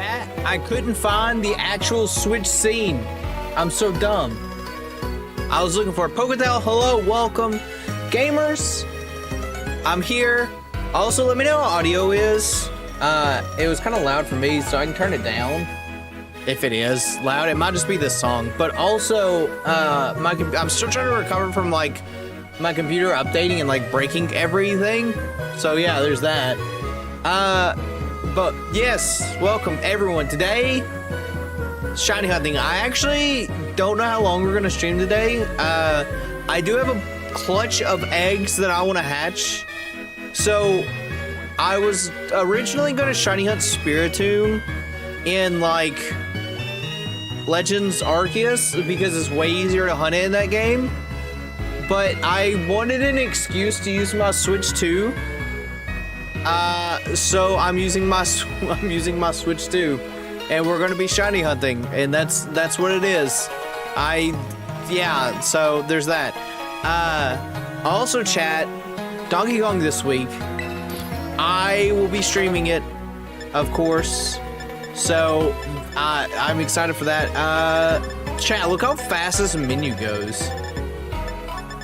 Chat, I couldn't find the actual Switch scene. I'm so dumb. I was looking for a Poketel. Hello, welcome. Gamers, I'm here. Also, let me know how audio is. It was kind of loud for me, so I can turn it down. If it is loud, it might just be this song. But also, I'm still trying to recover from like my computer updating and like breaking everything. So yeah, there's that. But yes, welcome everyone. Today, shiny hunting. I actually don't know how long we're gonna stream today. I do have a clutch of eggs that I want to hatch. So I was originally gonna shiny hunt Spiritomb in like Legends Arceus because it's way easier to hunt it in that game. But I wanted an excuse to use my Switch 2. So I'm using my Switch 2, and we're gonna be shiny hunting, and that's what it is. Yeah. So there's that. Also, chat, Donkey Kong this week. I will be streaming it, of course. So I'm excited for that. Chat, look how fast this menu goes.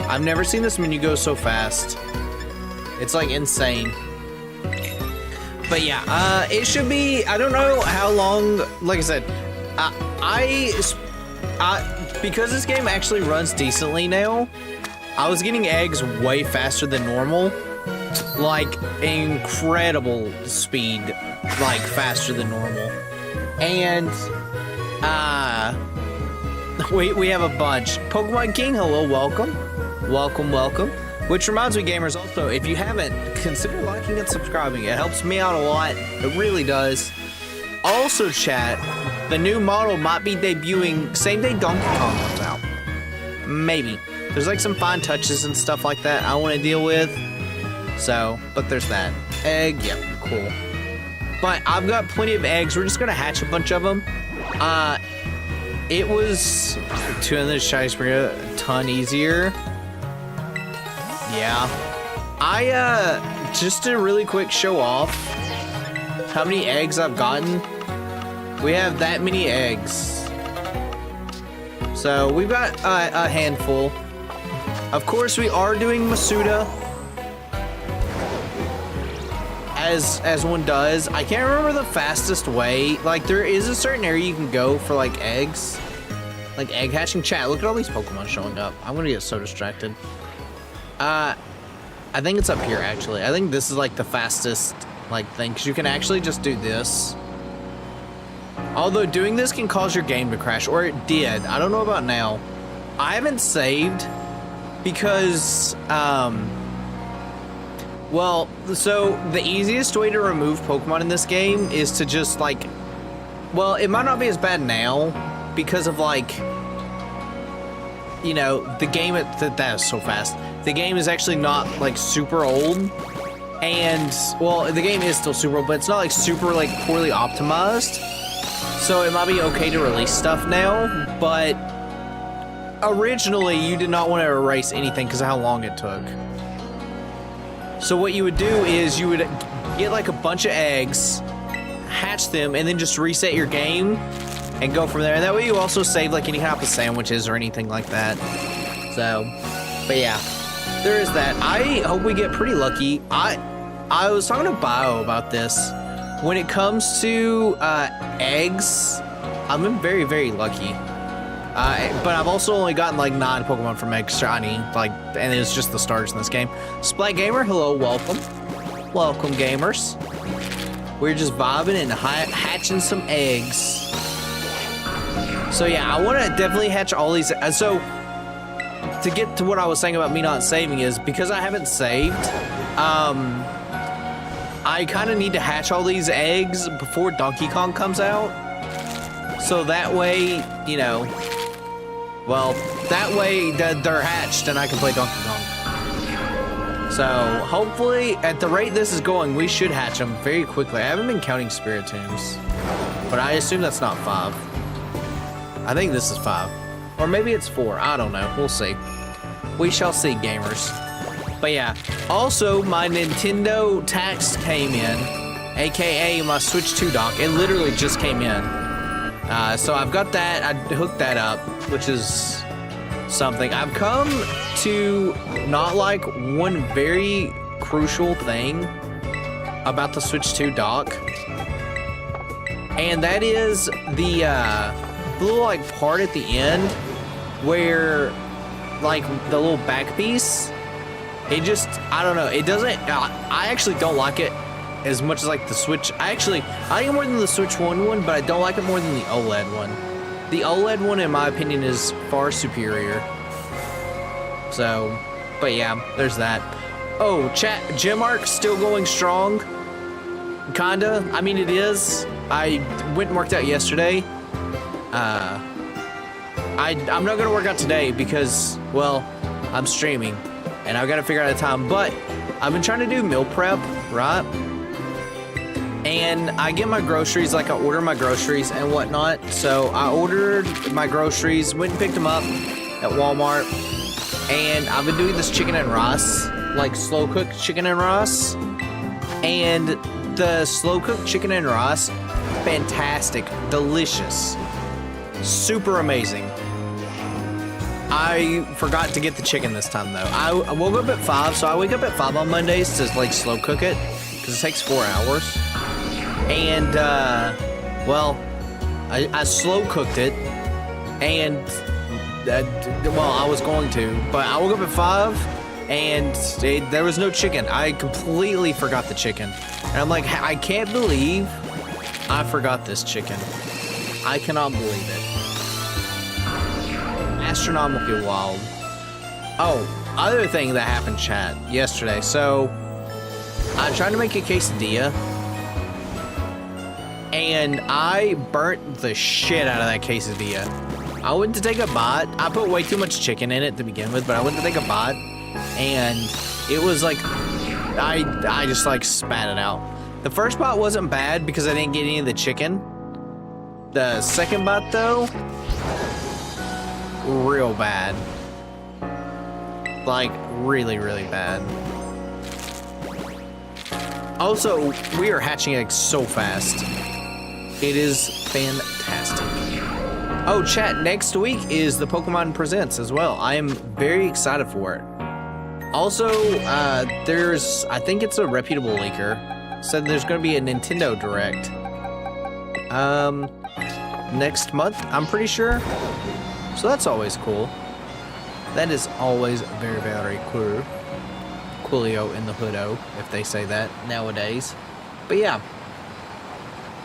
I've never seen this menu go so fast. It's like insane. But yeah, it should be, I don't know how long, like I said, because this game actually runs decently now, I was getting eggs way faster than normal. Like, incredible speed, like faster than normal. And, we have a bunch. Pokemon King, hello, welcome. Welcome. Which reminds me, gamers, also, if you haven't, consider liking and subscribing. It helps me out a lot. It really does. Also, chat, the new model might be debuting same day Donkey Kong comes out. Maybe. There's like some fine touches and stuff like that I want to deal with. So, but there's that. Egg, yep, cool. But I've got plenty of eggs. We're just going to hatch a bunch of them. It was 200 shiny spring a ton easier. Yeah, just to really quick show off how many eggs I've gotten. We have that many eggs. So we've got a handful. Of course, we are doing Masuda. As one does. I can't remember the fastest way. Like, there is a certain area you can go for, like, eggs. Like, egg hatching. Chat, look at all these Pokemon showing up. I'm gonna get so distracted. I think it's up here, actually. I think this is, like, the fastest, like, thing, because you can actually just do this. Although doing this can cause your game to crash, or it did. I don't know about now. I haven't saved because, well, so the easiest way to remove Pokemon in this game is to just, like, well, it might not be as bad now because of, like, you know, the game, that is so fast. The game is actually not, like, super old. And, well, the game is still super old, but it's not, like, super, like, poorly optimized. So it might be okay to release stuff now, but originally you did not want to erase anything because of how long it took. So what you would do is you would get, like, a bunch of eggs, hatch them, and then just reset your game and go from there. And that way you also save, like, any type of sandwiches or anything like that. So, but yeah, there is that. I hope we get pretty lucky. I was talking to Bio about this. When it comes to eggs, I've been very, very lucky. But I've also only gotten like 9 Pokemon from egg shiny, like, and it's just the starters in this game. Splat Gamer, hello, welcome. Welcome, gamers. We're just vibing and hatching some eggs. So yeah, I want to definitely hatch all these. So to get to what I was saying about me not saving is because I haven't saved, I kind of need to hatch all these eggs before Donkey Kong comes out. So that way, you know, well, that way they're hatched and I can play Donkey Kong. So hopefully, at the rate this is going, we should hatch them very quickly. I haven't been counting Spiritombs, but I assume that's not 5. I think this is 5. Or maybe it's 4. I don't know. We'll see. We shall see, gamers. But yeah, also my Nintendo tax came in. aka my Switch 2 dock. It literally just came in. So I've got that. I hooked that up, which is something. I've come to not like one very crucial thing about the Switch 2 dock, and that is the little like part at the end where like the little back piece, it just, I don't know, it doesn't, I actually don't like it as much as like the Switch. I like it more than the Switch 1 one, but I don't like it more than the OLED one. The OLED one, in my opinion, is far superior. So, but yeah, there's that. Oh, chat, gym arc still going strong. Kinda. I mean, it is. I went and worked out yesterday. I'm not gonna work out today because, well, I'm streaming and I've got to figure out a time. But I've been trying to do meal prep, right? And I get my groceries, like I order my groceries and whatnot. So I ordered my groceries, went and picked them up at Walmart, and I've been doing this chicken and rice, like slow cooked chicken and rice. And the slow cooked chicken and rice, fantastic, delicious, super amazing. I forgot to get the chicken this time though. I woke up at 5, so I wake up at 5 on Mondays to like slow cook it because it takes 4 hours. And well, I slow cooked it, and well, I was going to, but I woke up at 5 and there was no chicken. I completely forgot the chicken, and I'm like, I can't believe I forgot this chicken. I cannot believe it. Astronomically wild. Oh, other thing that happened, chat, yesterday. So I tried to make a quesadilla, and I burnt the shit out of that quesadilla. I went to take a bite. I put way too much chicken in it to begin with, but I went to take a bite, and it was like, I just like spat it out. The first bite wasn't bad because I didn't get any of the chicken. The second bite though, real bad. Like really, really bad. Also, we are hatching eggs so fast. It is fantastic. Oh, chat, next week is the Pokemon Presents as well. I am very excited for it. Also, I think it's a reputable leaker, said there's going to be a Nintendo Direct. Next month, I'm pretty sure. So that's always cool. That is always very, very cool. Coolio in the hoodo, if they say that nowadays. But yeah.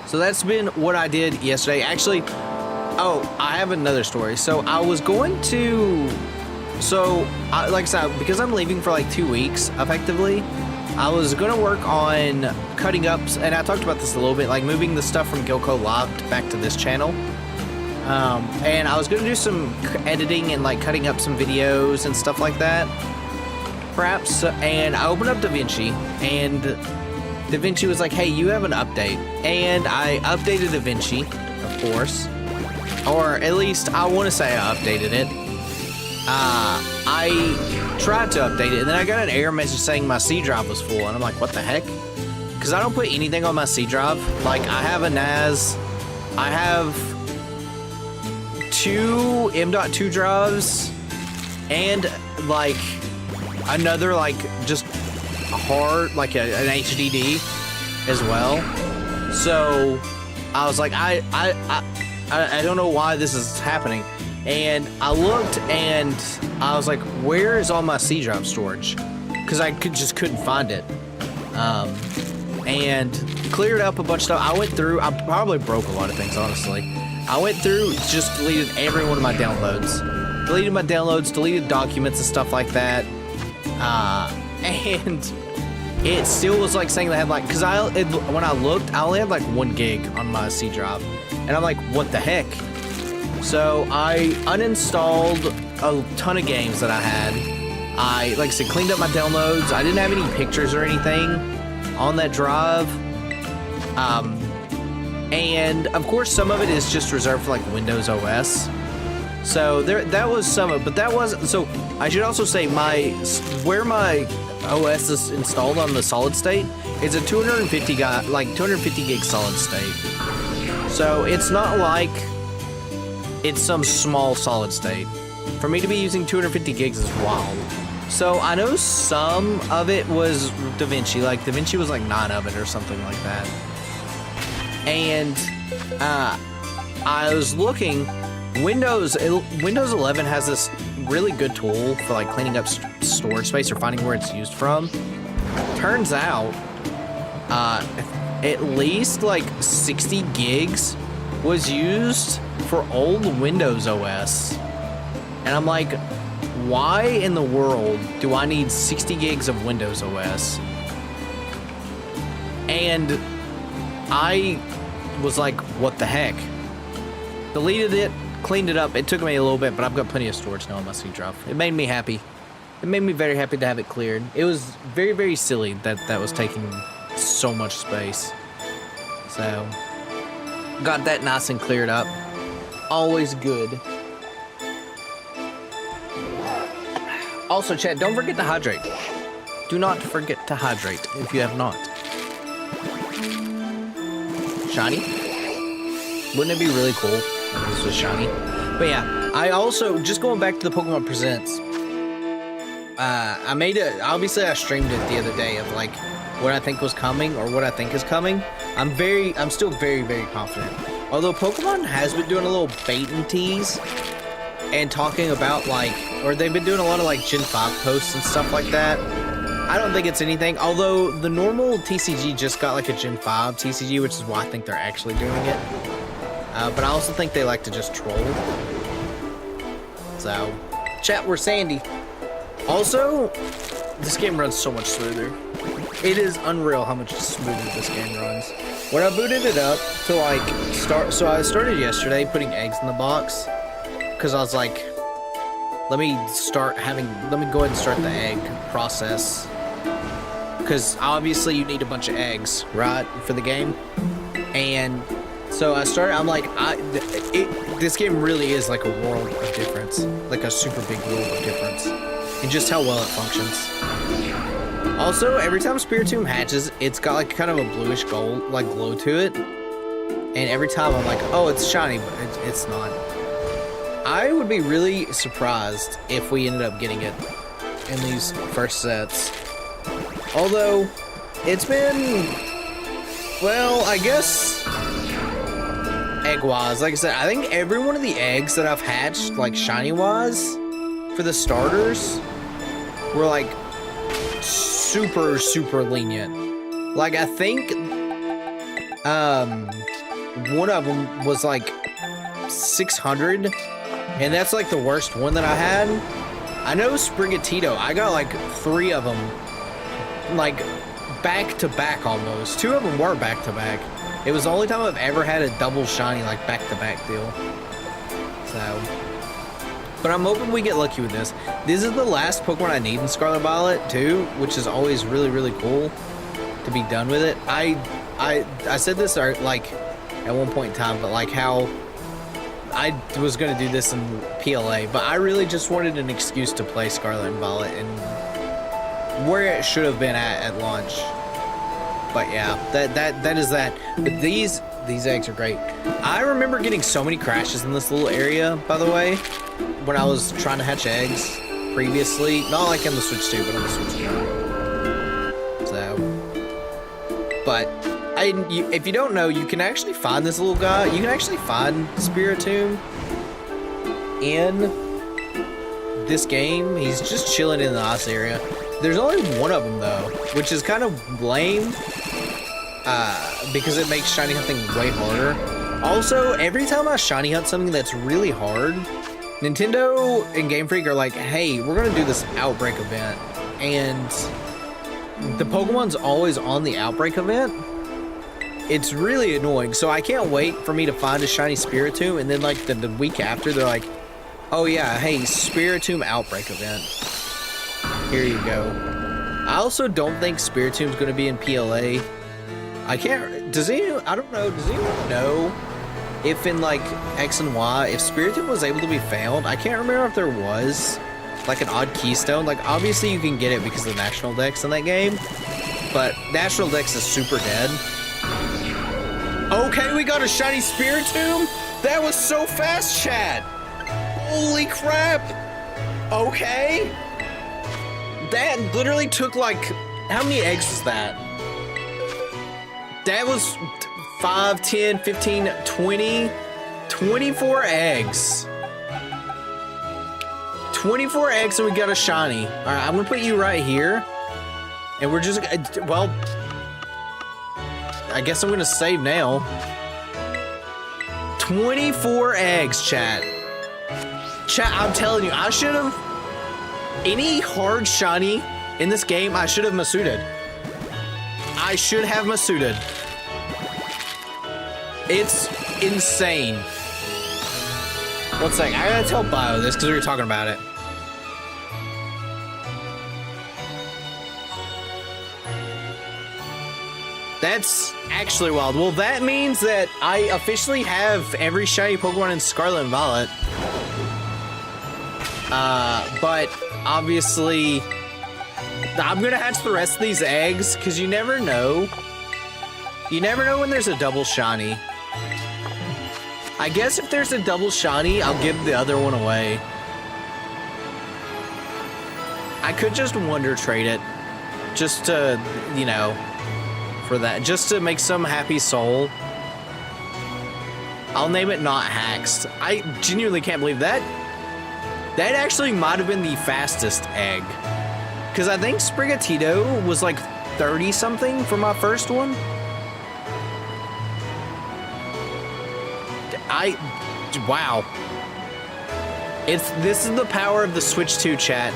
So that's been what I did yesterday. Actually, oh, I have another story. So I was going to, like I said, because I'm leaving for like 2 weeks, effectively, I was going to work on cutting up, and I talked about this a little bit, like moving the stuff from Gilco Live back to this channel. And I was going to do some editing and like cutting up some videos and stuff like that, perhaps. And I opened up DaVinci, and DaVinci was like, hey, you have an update. And I updated DaVinci, of course. Or at least I want to say I updated it. I tried to update it, and then I got an error message saying my C drive was full. And I'm like, what the heck? Because I don't put anything on my C drive. Like, I have a NAS. I have 2 M.2 drives and like another like just hard like an HDD as well. So I was like, I don't know why this is happening. And I looked and I was like, where is all my C drive storage? Because I just couldn't find it. And cleared up a bunch of stuff. I went through, I probably broke a lot of things, honestly. I went through, just deleted every one of my downloads. Deleted my downloads, deleted documents and stuff like that. And it still was like saying that I had like, because when I looked, I only had like 1 gig on my C drive. And I'm like, what the heck? So I uninstalled a ton of games that I had. I, like I said, cleaned up my downloads. I didn't have any pictures or anything on that drive. And of course some of it is just reserved for like Windows OS. So that was some of, but that was, so I should also say where my OS is installed on the solid state is a 250 gig solid state. So it's not like it's some small solid state. For me to be using 250 gigs is wild. So I know some of it was DaVinci, like DaVinci was like 9 of it or something like that. And I was looking, Windows 11 has this really good tool for like cleaning up storage space or finding where it's used from. Turns out, at least like 60 gigs was used for old Windows OS. And I'm like, why in the world do I need 60 gigs of Windows OS? And I was like, what the heck? Deleted it, cleaned it up. It took me a little bit, but I've got plenty of storage now on my C drive. It made me happy. It made me very happy to have it cleared. It was very, very silly that was taking so much space. So, got that nice and cleared up. Always good. Also, chat, don't forget to hydrate. Do not forget to hydrate if you have not. Shiny? Wouldn't it be really cool if this was shiny? But yeah, I also, just going back to the Pokemon Presents, I made it, obviously I streamed it the other day of like what I think was coming or what I think is coming. I'm still very, very confident. Although Pokemon has been doing a little bait and tease and talking about like, or they've been doing a lot of like Gen 5 posts and stuff like that. I don't think it's anything, although the normal TCG just got like a Gen 5 TCG, which is why I think they're actually doing it. But I also think they like to just troll. So, chat, we're Sandy. Also, this game runs so much smoother. It is unreal how much smoother this game runs. When I booted it up to like start, so I started yesterday putting eggs in the box, because I was like, let me go ahead and start the egg process. Because obviously you need a bunch of eggs, right, for the game. And so I started, I'm like, this game really is like a world of difference. Like a super big world of difference. And just how well it functions. Also, every time Spiritomb hatches, it's got like kind of a bluish gold, like glow to it. And every time I'm like, oh, it's shiny, but it's not. I would be really surprised if we ended up getting it in these first sets. Although, it's been, well, I guess, egg-wise, like I said, I think every one of the eggs that I've hatched, like shiny-wise, for the starters, were like super, super lenient. Like, I think, one of them was like 600, and that's like the worst one that I had. I know Sprigatito, I got like 3 of them, like back to back almost. 2 of them were back to back. It was the only time I've ever had a double shiny, like back to back deal. So, but I'm hoping we get lucky with this. This is the last Pokemon I need in Scarlet Violet too, which is always really, really cool to be done with it. I said this like at one point in time, but like how I was going to do this in PLA, but I really just wanted an excuse to play Scarlet and Violet and where it should have been at launch. But yeah, that is that. But these eggs are great. I remember getting so many crashes in this little area, by the way, when I was trying to hatch eggs previously. Not like in the Switch 2, but on the Switch 1. So, but if you don't know, you can actually find this little guy. You can actually find Spiritomb in this game. He's just chilling in the ice area. There's only one of them though, which is kind of lame because it makes shiny hunting way harder. Also, every time I shiny hunt something that's really hard, Nintendo and Game Freak are like, hey, we're gonna do this Outbreak event, and the Pokemon's always on the Outbreak event. It's really annoying, so I can't wait for me to find a shiny Spiritomb, and then like the week after, they're like, oh yeah, hey, Spiritomb Outbreak event. Here you go. I also don't think Spiritomb's going to be in PLA. I don't know, does anyone know if in like X and Y, if Spiritomb was able to be found, I can't remember if there was like an odd keystone. Like obviously you can get it because of the National Dex in that game, but National Dex is super dead. Okay, we got a shiny Spiritomb. That was so fast, chat. Holy crap. Okay. That literally took like, how many eggs was that? That was 5, 10, 15, 20, 24 eggs. 24 eggs and we got a shiny. All right, I'm gonna put you right here. And we're just, well, I guess I'm gonna save now. 24 eggs, chat. Chat, I'm telling you, I should have, any hard shiny in this game, I should have Masuda'd. I should have Masuda'd. It's insane. One second, I gotta tell Bio this because we were talking about it. That's actually wild. Well, that means that I officially have every shiny Pokemon in Scarlet and Violet. But obviously, I'm gonna hatch the rest of these eggs because you never know. You never know when there's a double shiny. I guess if there's a double shiny, I'll give the other one away. I could just Wonder Trade it, just to, you know, for that, just to make some happy soul. I'll name it Not Haxed. I genuinely can't believe that. That actually might have been the fastest egg. Because I think Sprigatito was like 30 something for my first one. Wow. This is the power of the Switch 2, chat.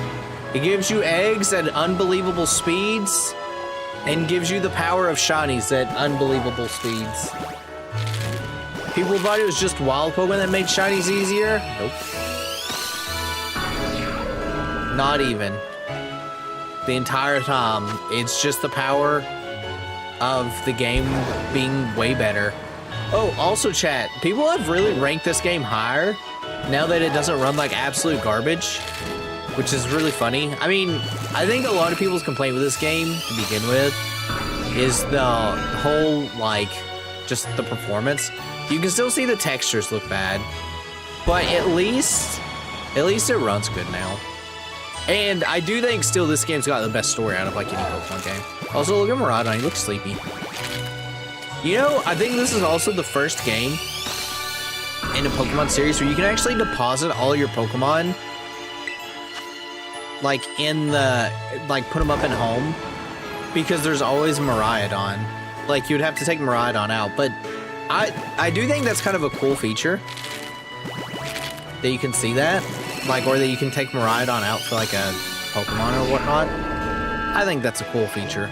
It gives you eggs at unbelievable speeds and gives you the power of shinies at unbelievable speeds. People thought it was just wild Pokemon that made shinies easier. Nope. Not even. The entire time, it's just the power of the game being way better. Oh, also chat, people have really ranked this game higher now that it doesn't run like absolute garbage, which is really funny. I mean, I think a lot of people's complaint with this game to begin with is the whole, like, just the performance. You can still see the textures look bad, but at least it runs good now. And I do think still this game's got the best story out of like any Pokemon game. Also, look at Miraidon, he looks sleepy. You know, I think this is also the first game in a Pokemon series where you can actually deposit all your Pokemon, like in the, like put them up in home, because there's always Miraidon. Like you'd have to take Miraidon out, but I do think that's kind of a cool feature that you can see that, like, or that you can take Miraidon out for like a Pokemon or whatnot. I think that's a cool feature.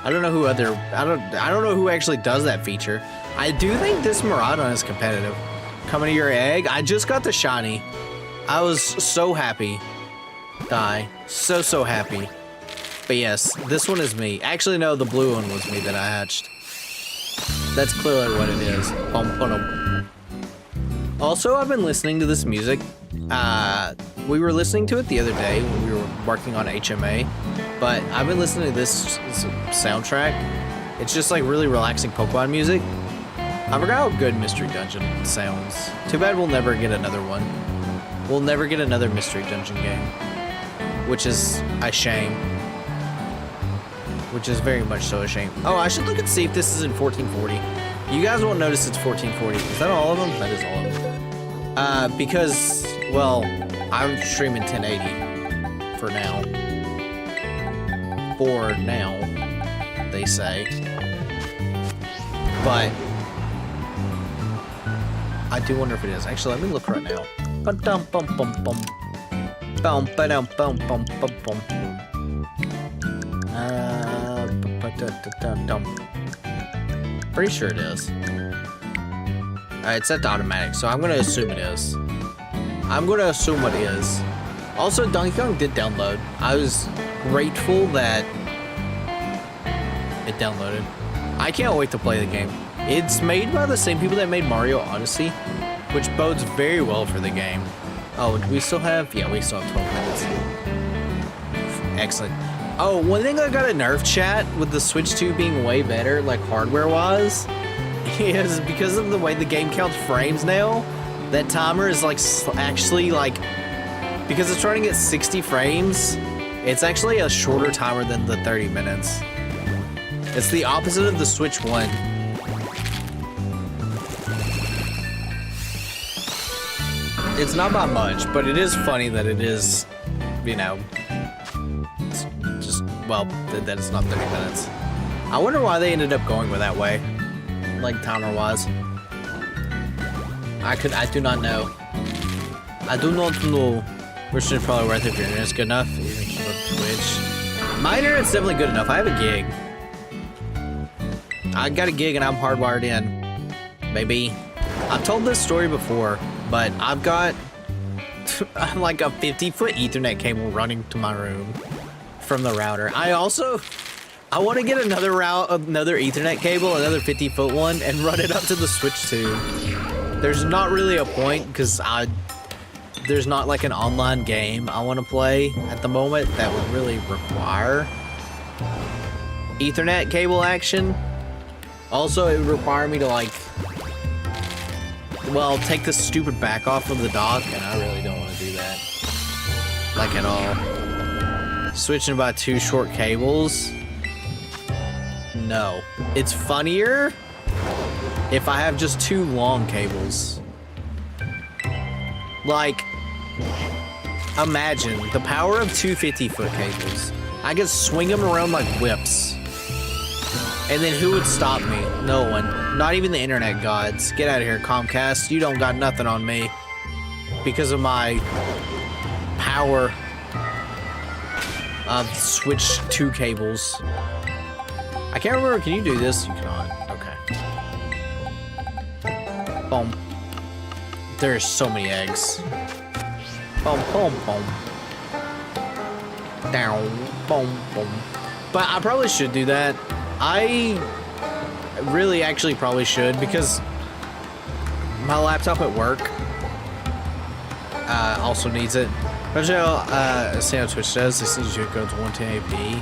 I don't know who other, I don't know who actually does that feature. I do think this Miraidon is competitive. Coming to your egg, I just got the shiny. I was so happy. So happy. But yes, this one is me. Actually, no, the blue one was me that I hatched. That's clearly what it is. Also, I've been listening to this music. We were listening to it the other day when we were working on HMA, but I've been listening to this soundtrack. It's just like really relaxing Pokemon music. I forgot how good Mystery Dungeon sounds. Too bad we'll never get another one. We'll never get another Mystery Dungeon game, which is a shame. Which is very much so a shame. Oh, I should look and see if this is in 1440. You guys won't notice it's 1440. Is that all of them? That is all of them. Because, well, I'm streaming 1080 for now. For now, they say. But I do wonder if it is. Actually, let me look right now. Pretty sure it is. It's set to automatic, so I'm gonna assume it is. I'm gonna assume what it is. Also, Donkey Kong did download. I was grateful that it downloaded. I can't wait to play the game. It's made by the same people that made Mario Odyssey, which bodes very well for the game. Oh, do we still have? Yeah, we still have 12 minutes. Excellent. Oh, one thing I got a nerf chat with the Switch 2 being way better, like hardware-wise, is because of the way the game counts frames now, that timer is like actually like, because it's running at 60 frames, it's actually a shorter timer than the 30 minutes. It's the opposite of the Switch 1. It's not by much, but it is funny that it is, you know, it's just, well, that it's not 30 minutes. I wonder why they ended up going with that way, like timer-wise. I do not know. I do not know. Which is probably worth it if your internet's good enough. You can keep up Twitch. My internet's definitely good enough. I have a gig. I got a gig and I'm hardwired in. Maybe. I've told this story before, but I've got like a 50-foot Ethernet cable running to my room from the router. I want to get another Ethernet cable, another 50-foot one, and run it up to the Switch 2. There's not really a point because there's not like an online game I want to play at the moment that would really require Ethernet cable action. Also, it would require me to like, well, take the stupid back off of the dock, and I really don't want to do that. Like at all. Switching by 2 short cables. No. It's funnier if I have just 2 long cables. Like, imagine the power of 2 50-foot cables. I could swing them around like whips. And then who would stop me? No one. Not even the internet gods. Get out of here, Comcast. You don't got nothing on me. Because of my power of Switch 2 cables. I can't remember. Can you do this? You cannot. Okay. Boom. There's so many eggs. Boom, boom, boom. Down, boom, boom. But I probably should do that. I really actually probably should, because my laptop at work also needs it. But see how Twitch does. This needs you to go to 11080p.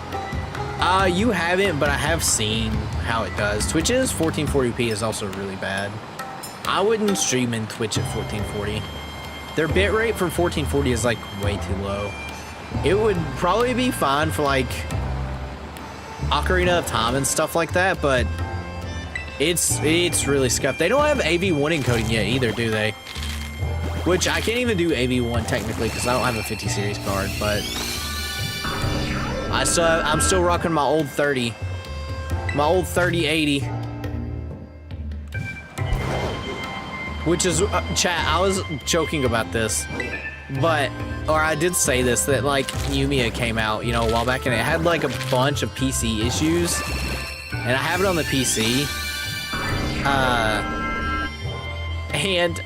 You haven't, but I have seen how it does. Twitch's 1440p is also really bad. I wouldn't stream in Twitch at 1440. Their bitrate for 1440 is like way too low. It would probably be fine for like Ocarina of Time and stuff like that, but it's really scuffed. They don't have AV1 encoding yet either, do they? Which I can't even do AV1 technically because I don't have a 50 series card, but I'm still rocking my old 30. My old 3080. Which is, chat, I was joking about this, but, or I did say this, that like Yumiya came out, you know, a while back, and it had like a bunch of PC issues, and I have it on the PC, and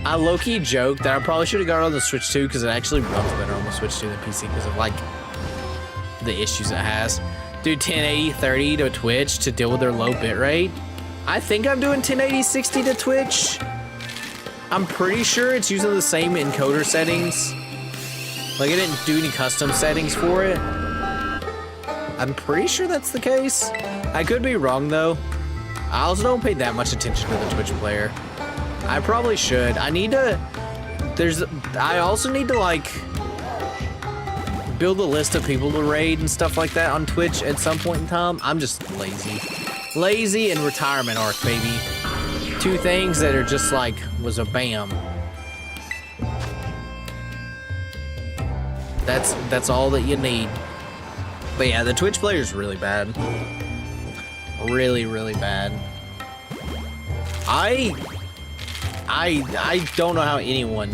I low-key joked that I probably should have got it on the Switch 2, because it actually runs better on the Switch 2 than PC, because of like the issues it has. Dude, 1080 30 to Twitch to deal with their low bitrate. I think I'm doing 1080 60 to Twitch. I'm pretty sure it's using the same encoder settings. Like, I didn't do any custom settings for it. I'm pretty sure that's the case. I could be wrong though. I also don't pay that much attention to the Twitch player. I probably should. I also need to like build a list of people to raid and stuff like that on Twitch at some point in time. I'm just lazy. Lazy and retirement arc, baby. 2 things that are just like, was a bam. That's all that you need. But yeah, the Twitch player is really bad. Really, really bad. I don't know how anyone,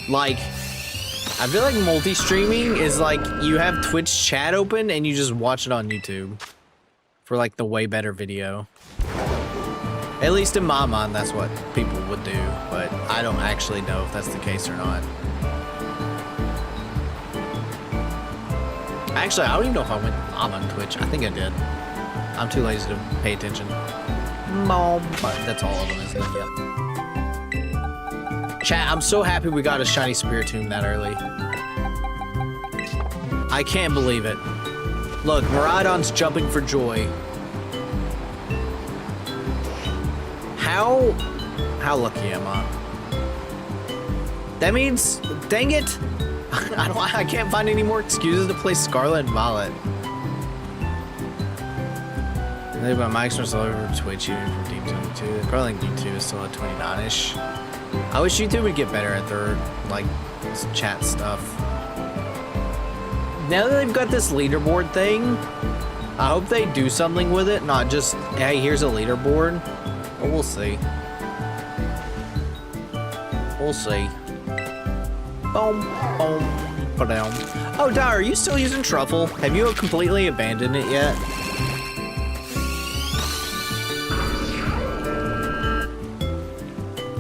like, I feel like multi-streaming is like, you have Twitch chat open and you just watch it on YouTube. For like the way better video. At least in my mind, that's what people would do, but I don't actually know if that's the case or not. Actually, I don't even know if I went live on Twitch. I think I did. I'm too lazy to pay attention. That's all of them, isn't it? Yep. Chat, I'm so happy we got a shiny Spiritomb that early. I can't believe it. Look, Miraidon's jumping for joy. How lucky am I? That means, dang it! I can't find any more excuses to play Scarlet and Violet. Maybe my mic's all over Twitch even from Team 22. I probably think YouTube is still at 29-ish. I wish YouTube would get better at their, like, chat stuff. Now that they've got this leaderboard thing, I hope they do something with it, not just, hey, here's a leaderboard. But we'll see. We'll see. Boom, boom, ba-down. Oh, Dar, are you still using Truffle? Have you completely abandoned it yet?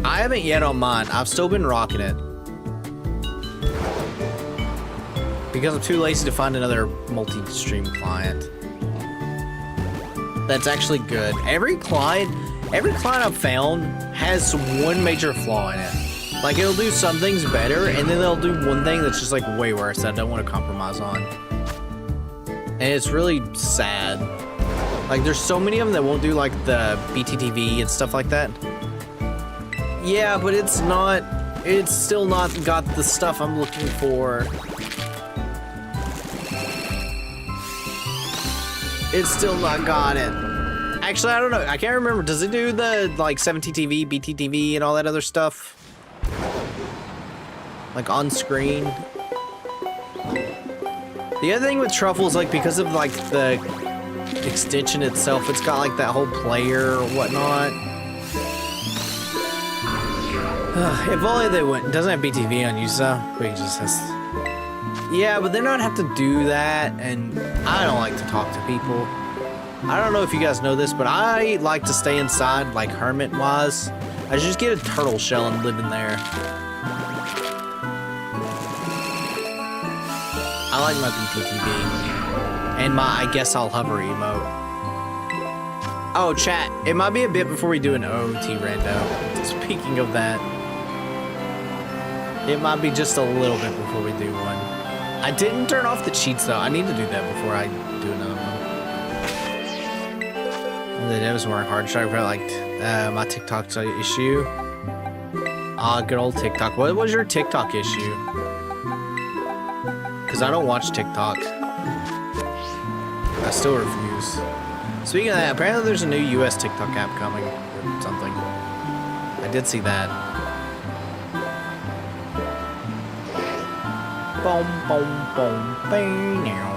I haven't yet on mine. I've still been rocking it. Because I'm too lazy to find another multi-stream client. That's actually good. Every client I've found has one major flaw in it. Like, it'll do some things better, and then they'll do one thing that's just, like, way worse that I don't want to compromise on. And it's really sad. Like, there's so many of them that won't do, like, the BTTV and stuff like that. Yeah, but it's still not got the stuff I'm looking for. It's still not got it. Actually, I don't know. I can't remember. Does it do the, like, 7TTV, BTTV, and all that other stuff? Like, on screen? The other thing with Truffle is, like, because of, like, the extension itself, it's got, like, that whole player or whatnot. If only they went. It doesn't have BTV on Yusa. We just has. Yeah, but then I'd have to do that, and I don't like to talk to people. I don't know if you guys know this, but I like to stay inside, like hermit-wise. I just get a turtle shell and live in there. I like my BTTV. And my I guess I'll hover emote. Oh, chat. It might be a bit before we do an OT rando. Speaking of that. It might be just a little bit before we do one. I didn't turn off the cheats though. I need to do that before I do another one. The devs weren't hard. Should I probably like my TikTok issue? Good old TikTok. What was your TikTok issue? Because I don't watch TikTok. I still refuse. Speaking of that, apparently there's a new US TikTok app coming or something. I did see that. Boom, boom, boom, bang, now.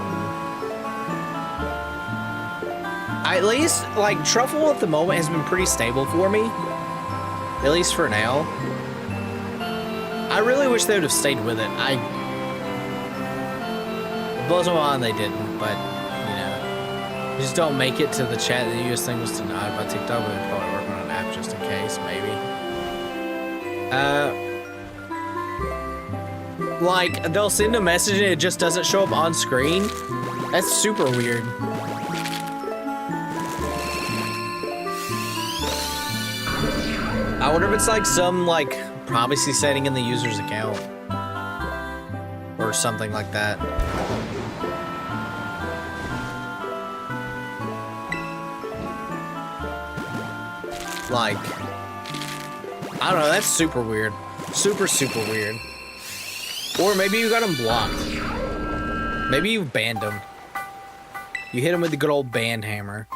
At least, like, Truffle at the moment has been pretty stable for me. At least for now. I really wish they would have stayed with it. It blows my mind they didn't, but, you know. You just don't make it to the chat that the US thing was denied by TikTok, but they're probably working on an app just in case, maybe. Like, they'll send a message and it just doesn't show up on screen. That's super weird. I wonder if it's like some, like, privacy setting in the user's account. Or something like that. Like, I don't know, that's super weird. Super, super weird. Or maybe you got him blocked. Maybe you banned him. You hit him with the good old ban hammer.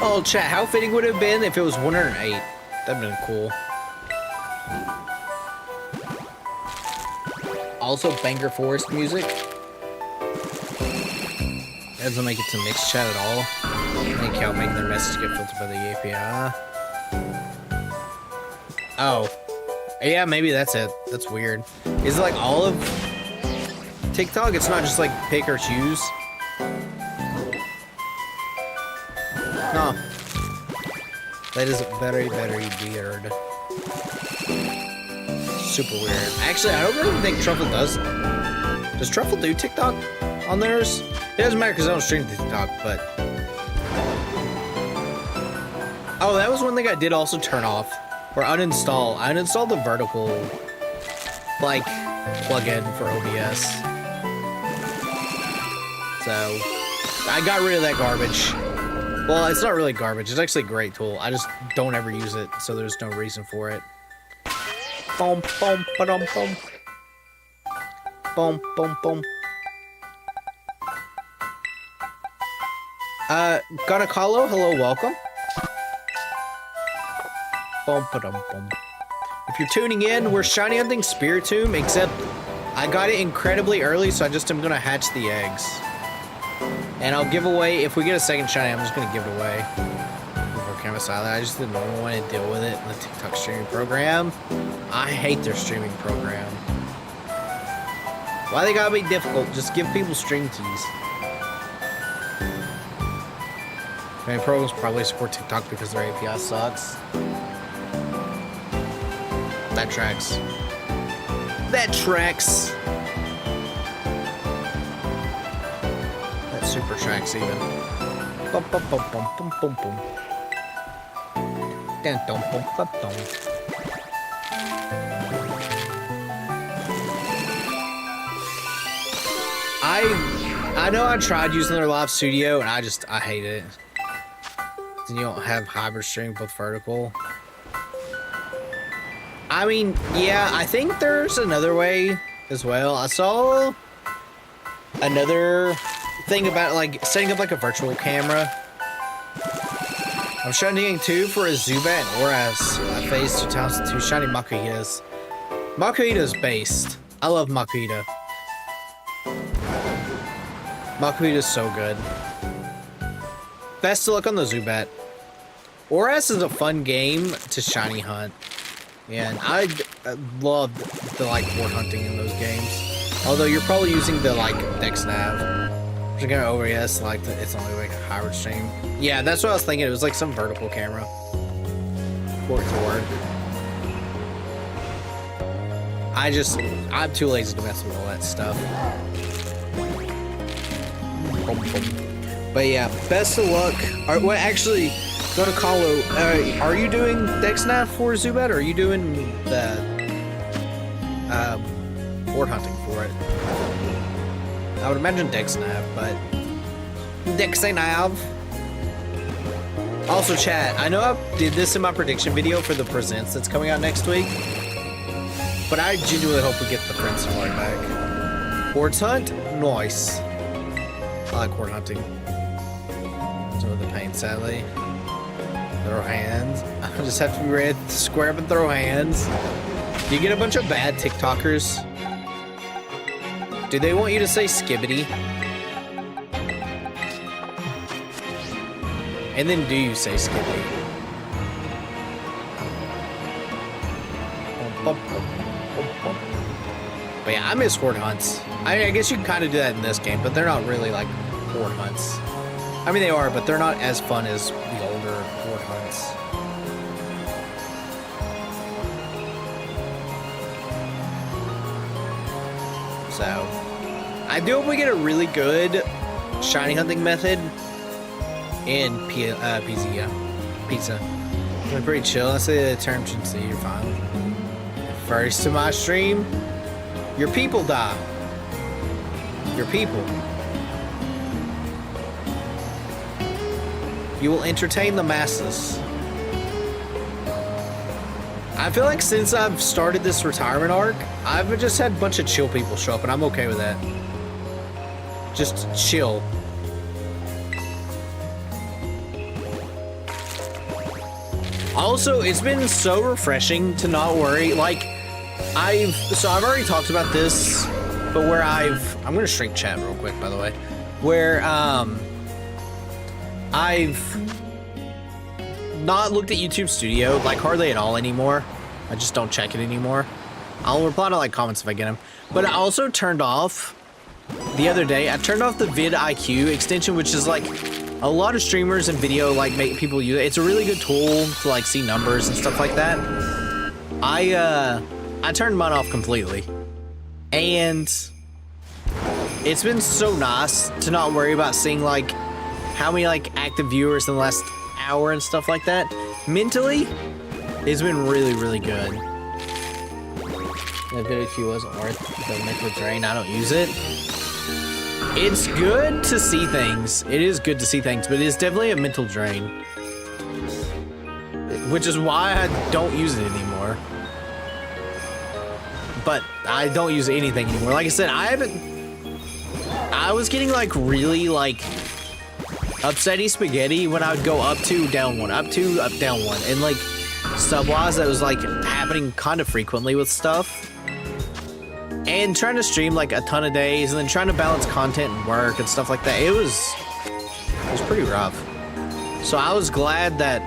Oh, chat, how fitting would it have been if it was 108? That'd been cool. Also, Banger Forest music. That doesn't make it to mixed chat at all. They can't make their message get filtered by the API. Oh. Yeah, maybe that's it. That's weird. Is it like all of TikTok? It's not just like pick or choose? Huh. That is very, very weird. Super weird. Actually, I don't really think Truffle does. Does Truffle do TikTok on theirs? It doesn't matter because I don't stream TikTok, but... Oh, that was one thing I did also turn off or uninstall. I uninstalled the vertical, like, plugin for OBS. So, I got rid of that garbage. Well, it's not really garbage. It's actually a great tool. I just don't ever use it, so there's no reason for it. Boom, boom, ba-dum, boom. Boom, boom, boom. Gonacalo, hello, welcome. Boom, ba-dum, boom. If you're tuning in, we're shiny hunting Spiritomb, except I got it incredibly early, so I just am gonna hatch the eggs. And I'll give away, if we get a second shiny, I'm just gonna give it away. I just didn't want to deal with it in the TikTok streaming program. I hate their streaming program. Why they gotta be difficult? Just give people stream keys. Many programs probably support TikTok because their API sucks. That tracks. That tracks. That super tracks even. Bum bum bum bum bum bum bum. Dun dum bum bum bum. I know I tried using their live studio and I hate it. Then you don't have hybrid stream with vertical. I mean, yeah, I think there's another way as well. I saw another thing about like setting up like a virtual camera. I'm shiny 2 for a Zubat and Oras. I faced 2002 shiny Makuhitas. Makuhita's based. I love Makuhita. Makuhita's so good. Best of luck on the Zubat. Oras is a fun game to shiny hunt. And I love the like board hunting in those games. Although you're probably using the like Dex Nav. You're gonna OBS like it's only like a hybrid stream. Yeah, that's what I was thinking. It was like some vertical camera. For it to work. I'm too lazy to mess with all that stuff. But yeah, best of luck. What actually, go to Calo. Are you doing DexNav for Zubat, or are you doing the board hunting for it? I would imagine DexNav, but DexNav. Also, chat. I know I did this in my prediction video for the Presents that's coming out next week, but I genuinely hope we get the Prince Card back. Boards hunt, nice. I like board hunting. Some of the pain, sadly. Throw hands. I just have to be ready to square up and throw hands. Do you get a bunch of bad TikTokers? Do they want you to say skibbity? And then do you say skibbity? But yeah, I miss horde hunts. I mean, I guess you can kind of do that in this game, but they're not really like horde hunts. I mean, they are, but they're not as fun as the older horde hunts. So, I do hope we get a really good shiny hunting method in pizza. It's pretty chill. I say the term shouldn't see you're fine. First to my stream, your people die. Your people. You will entertain the masses. I feel like since I've started this retirement arc, I've just had a bunch of chill people show up, and I'm okay with that. Just chill. Also, it's been so refreshing to not worry. Like, I've already talked about this, but where I'm gonna shrink chat real quick, by the way. Where, I've not looked at YouTube Studio, like, hardly at all anymore. I just don't check it anymore. I'll reply to, like, comments if I get them. But I also turned off, the other day, I turned off the vidIQ extension, which is, like, a lot of streamers and video, like, make people use it. It's a really good tool to, like, see numbers and stuff like that. I turned mine off completely. And it's been so nice to not worry about seeing, like, how many like active viewers in the last hour and stuff like that. Mentally, it's been really, really good. The video queue wasn't worth the mental drain. I don't use it. It's good to see things. It is good to see things, but it is definitely a mental drain. Which is why I don't use it anymore. But I don't use anything anymore. Like I said, I was getting like really like upsetty spaghetti when I would go up 2, down 1, up 2, up, down 1. And like sub-wise, that was like happening kind of frequently with stuff. And trying to stream like a ton of days and then trying to balance content and work and stuff like that. It was pretty rough. So I was glad that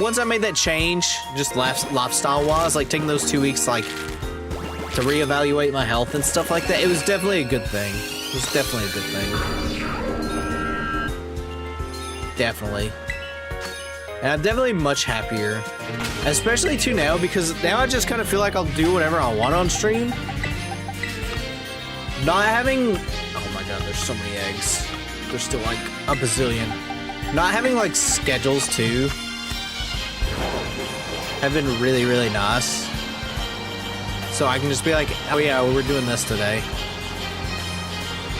once I made that change, just lifestyle-wise, like taking those 2 weeks like to reevaluate my health and stuff like that, it was definitely a good thing. It was definitely a good thing. Definitely. And I'm definitely much happier. Especially too now, because now I just kind of feel like I'll do whatever I want on stream. Not having... Oh my god, there's so many eggs. There's still like a bazillion. Not having like schedules too have been really, really nice. So I can just be like, oh yeah, we're doing this today.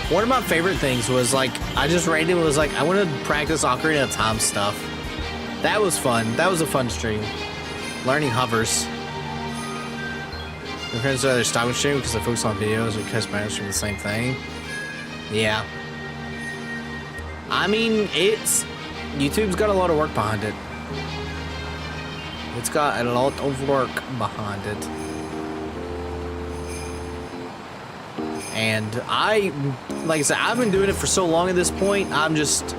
One of my favorite things was like, I just randomly was like, I want to practice Ocarina of Time stuff. That was fun. That was a fun stream. Learning hovers. My friends rather stop with stream because I focus on videos or because my stream the same thing. Yeah. I mean, YouTube's got a lot of work behind it. It's got a lot of work behind it. And like I said, I've been doing it for so long at this point, I just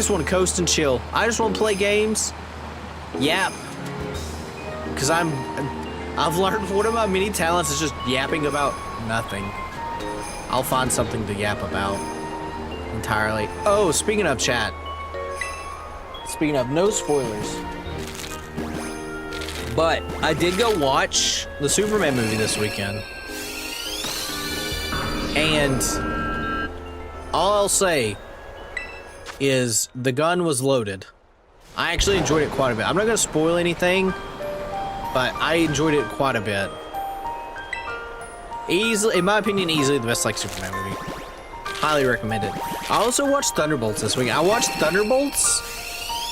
want to coast and chill. I just want to play games. Yap. Because I've learned one of my many talents is just yapping about nothing. I'll find something to yap about entirely. Oh, speaking of chat. Speaking of, no spoilers. But I did go watch the Superman movie this weekend. And all I'll say is the gun was loaded. I actually enjoyed it quite a bit. I'm not going to spoil anything, but I enjoyed it quite a bit. Easily, in my opinion, easily the best like Superman movie. Highly recommend it. I also watched Thunderbolts this week. I watched Thunderbolts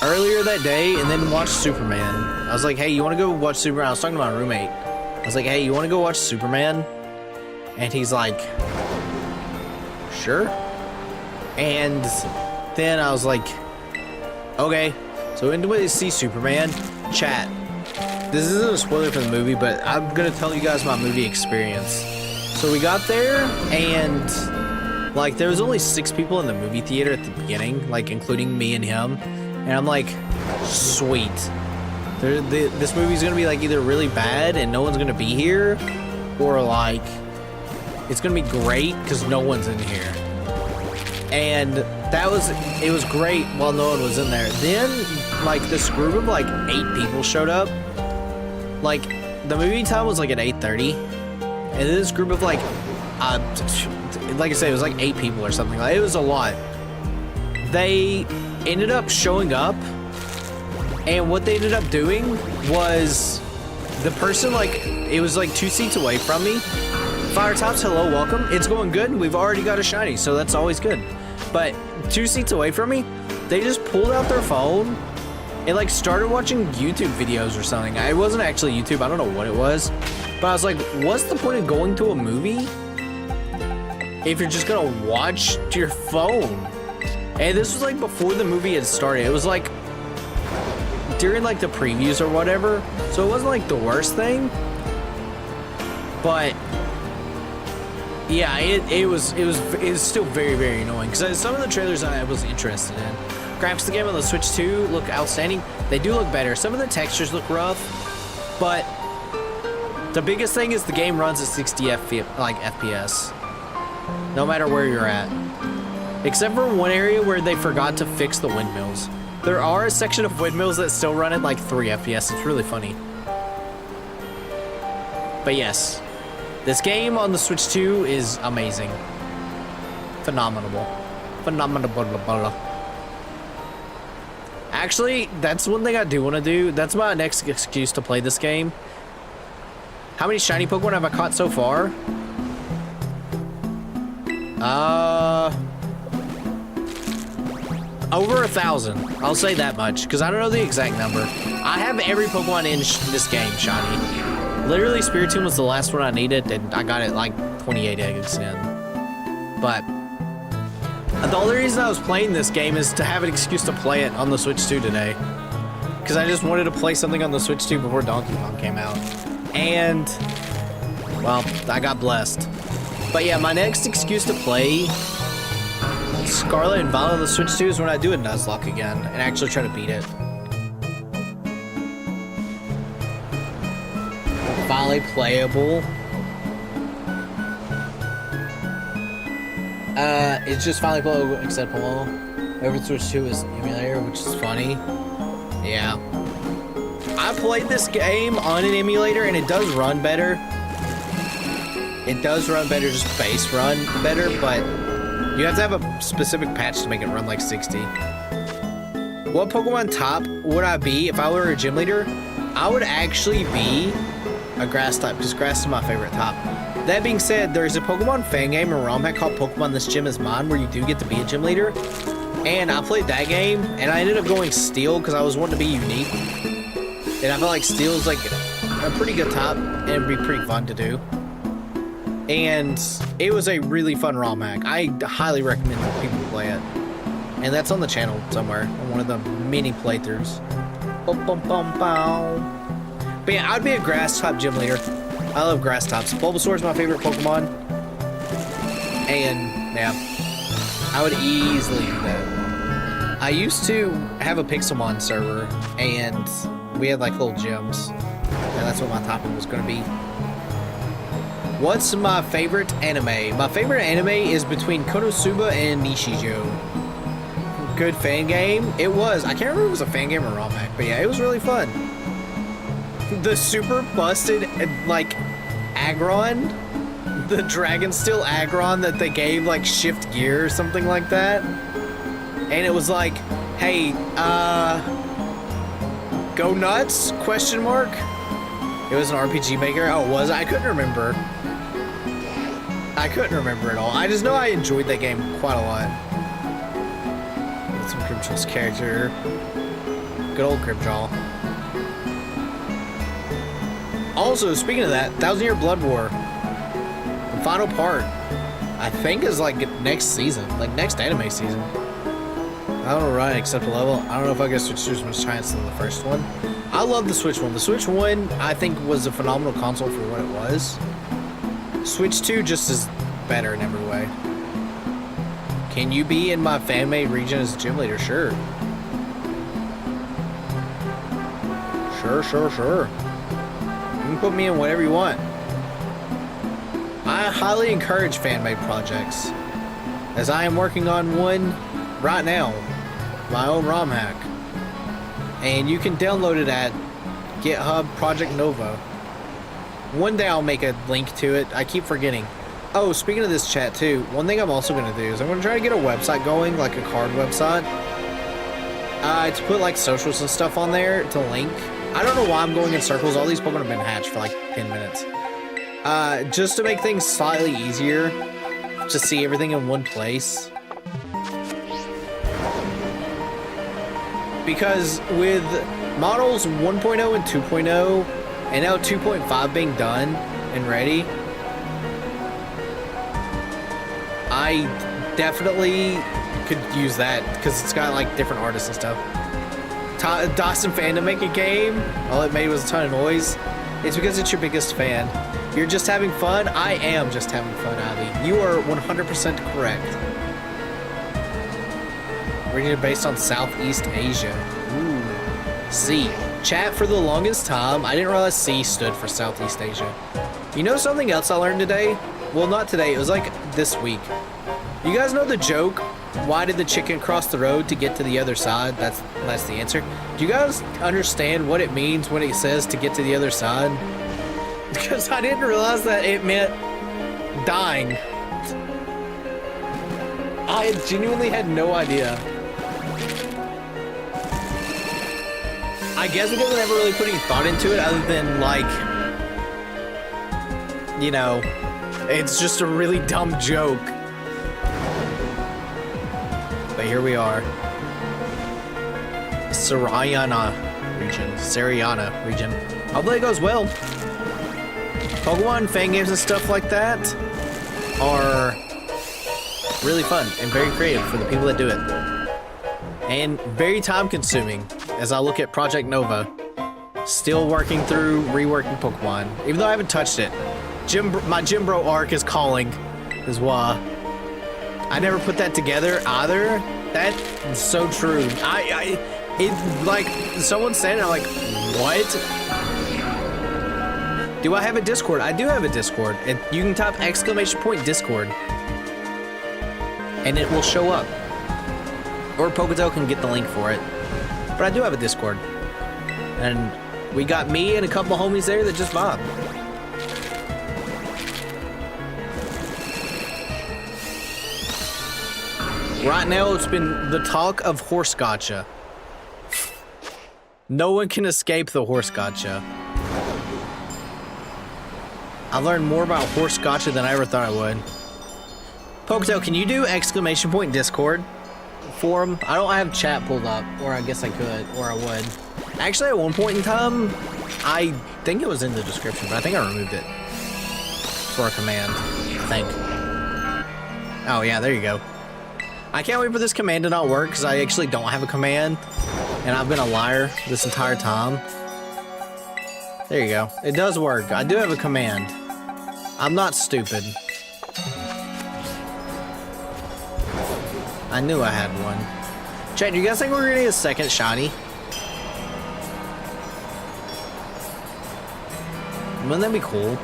earlier that day and then watched Superman. I was like, hey, you want to go watch Superman? I was talking to my roommate. I was like, hey, you want to go watch Superman? And he's like, sure. And then I was like, okay. So we went to see Superman. Chat. This isn't a spoiler for the movie, but I'm gonna tell you guys my movie experience. So we got there, and like there was only 6 people in the movie theater at the beginning, like including me and him. And I'm like, sweet. This movie's gonna be like either really bad and no one's gonna be here, or like it's gonna be great because no one's in here. And it was great while no one was in there. Then like this group of like 8 people showed up. Like the movie time was like at 8:30, and this group of like I said, it was like 8 people or something. Like it was a lot. They ended up showing up, and what they ended up doing was the person like it was like 2 seats away from me. Firetops, hello, welcome. It's going good. We've already got a shiny, so that's always good. But 2 seats away from me, they just pulled out their phone and like started watching YouTube videos or something. It wasn't actually YouTube. I don't know what it was. But I was like, what's the point of going to a movie if you're just gonna watch your phone? And this was like before the movie had started. It was like during like the previews or whatever. So it wasn't like the worst thing. But yeah, it was still very, very annoying because some of the trailers I was interested in. Graphics of the game on the Switch 2 look outstanding. They do look better. Some of the textures look rough, but the biggest thing is the game runs at 60 FPS, no matter where you're at. Except for one area where they forgot to fix the windmills. There are a section of windmills that still run at like 3 FPS. It's really funny. But yes. This game on the Switch 2 is amazing. Phenomenal. Phenomenal. Actually, that's one thing I do want to do. That's my next excuse to play this game. How many shiny Pokemon have I caught so far? Over 1,000. I'll say that much, because I don't know the exact number. I have every Pokemon in this game shiny. Literally, Spiritomb was the last one I needed, and I got it like 28 eggs in. But the only reason I was playing this game is to have an excuse to play it on the Switch 2 today. Because I just wanted to play something on the Switch 2 before Donkey Kong came out. And, well, I got blessed. But yeah, my next excuse to play Scarlet and Violet on the Switch 2 is when I do a Nuzlocke again and actually try to beat it. Finally playable. It's just finally playable except below. Over the Switch 2 is emulator, which is funny. Yeah. I played this game on an emulator and it does run better. It does run better, just base run better, but you have to have a specific patch to make it run like 60. What Pokemon top would I be if I were a gym leader? I would actually be a grass type, because grass is my favorite top. That being said, there's a Pokemon fan game or ROM hack called Pokemon This Gym Is Mine, where you do get to be a gym leader. And I played that game, and I ended up going Steel because I was wanting to be unique. And I felt like Steel is like a pretty good top, and it'd be pretty fun to do. And it was a really fun ROM hack. I highly recommend that people play it. And that's on the channel somewhere, on one of the mini playthroughs. But yeah, I'd be a grass type gym leader. I love grass tops. Bulbasaur is my favorite Pokemon. And yeah, I would easily do that. I used to have a Pixelmon server, and we had like little gyms. And that's what my topic was going to be. What's my favorite anime? My favorite anime is between Konosuba and Nishijo. Good fan game. It was. I can't remember if it was a fan game or ROM hack, but yeah, it was really fun. The super busted, like, Aggron, the Dragon Steel Aggron that they gave, like, shift gear or something like that. And it was like, hey, go nuts? Question mark? It was an RPG maker. Oh, was it? I couldn't remember. I couldn't remember at all. I just know I enjoyed that game quite a lot. With some Grimjaw's character. Good old Grimjaw. Also, speaking of that, 1,000 Year Blood War. The final part, I think, is like next season. Like next anime season. I don't know run except a level. I don't know if I get Switch 2 as much chance than the first one. I love the Switch 1. The Switch 1, I think, was a phenomenal console for what it was. Switch 2 just is better in every way. Can you be in my fan-made region as a gym leader? Sure. Sure. You can put me in whatever you want. I highly encourage fan-made projects, as I am working on one right now, my own ROM hack. And you can download it at GitHub Project Nova. One day I'll make a link to it. I keep forgetting. Oh, speaking of this chat too, one thing I'm also going to do is I'm going to try to get a website going, like a card website. To put like socials and stuff on there to link. I don't know why I'm going in circles. All these Pokemon have been hatched for like 10 minutes. Just to make things slightly easier to see everything in one place. Because with models 1.0 and 2.0, and now 2.5 being done and ready, I definitely could use that because it's got like different artists and stuff. Dawson fan to make a game, all it made was a ton of noise. It's because it's your biggest fan. You're just having fun. I am just having fun, Ivy. You are 100% correct. Region based on Southeast Asia. Ooh. C. Chat, for the longest time, I didn't realize C stood for Southeast Asia. You know something else I learned today? Well, not today. It was like this week. You guys know the joke, why did the chicken cross the road to get to the other side? That's the answer. Do you guys understand what it means when it says to get to the other side? Because I didn't realize that it meant dying. I genuinely had no idea. I guess because I never really put any thought into it other than, like, you know, it's just a really dumb joke. But here we are. Sariana region. Hopefully it goes well. Pokemon fan games and stuff like that are really fun and very creative for the people that do it. And very time consuming as I look at Project Nova. Still working through reworking Pokemon, even though I haven't touched it. My Gym Bro arc is calling, is why. I never put that together either. That's so true. It like, someone said it, I'm like, what? Do I have a Discord? I do have a Discord. And you can type !Discord. And it will show up. Or Poketo can get the link for it. But I do have a Discord. And we got me and a couple of homies there that just vibe. Right now, it's been the talk of horse gotcha. No one can escape the horse gotcha. I learned more about horse gotcha than I ever thought I would. Poketo, can you do !Discord forum? I don't have chat pulled up, or I guess I could, or I would. Actually, at one point in time, I think it was in the description, but I think I removed it for a command, I think. Oh yeah, there you go. I can't wait for this command to not work, because I actually don't have a command, and I've been a liar this entire time. There you go. It does work. I do have a command. I'm not stupid. I knew I had one. Chat, do you guys think we're gonna get a second shiny? Wouldn't that be cool?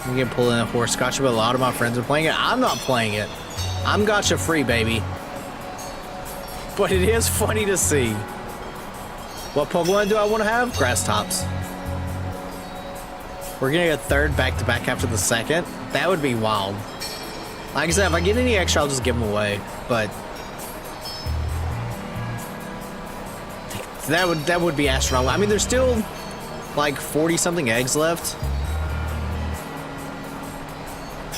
I'm gonna pull in a horse gotcha, but a lot of my friends are playing it. I'm not playing it. I'm gotcha free, baby. But it is funny to see. What Pokemon do I want to have? Grass tops. We're gonna get a third back-to-back after the second. That would be wild. Like I said, if I get any extra, I'll just give them away. But that would be astronomical. I mean, there's still like 40-something eggs left.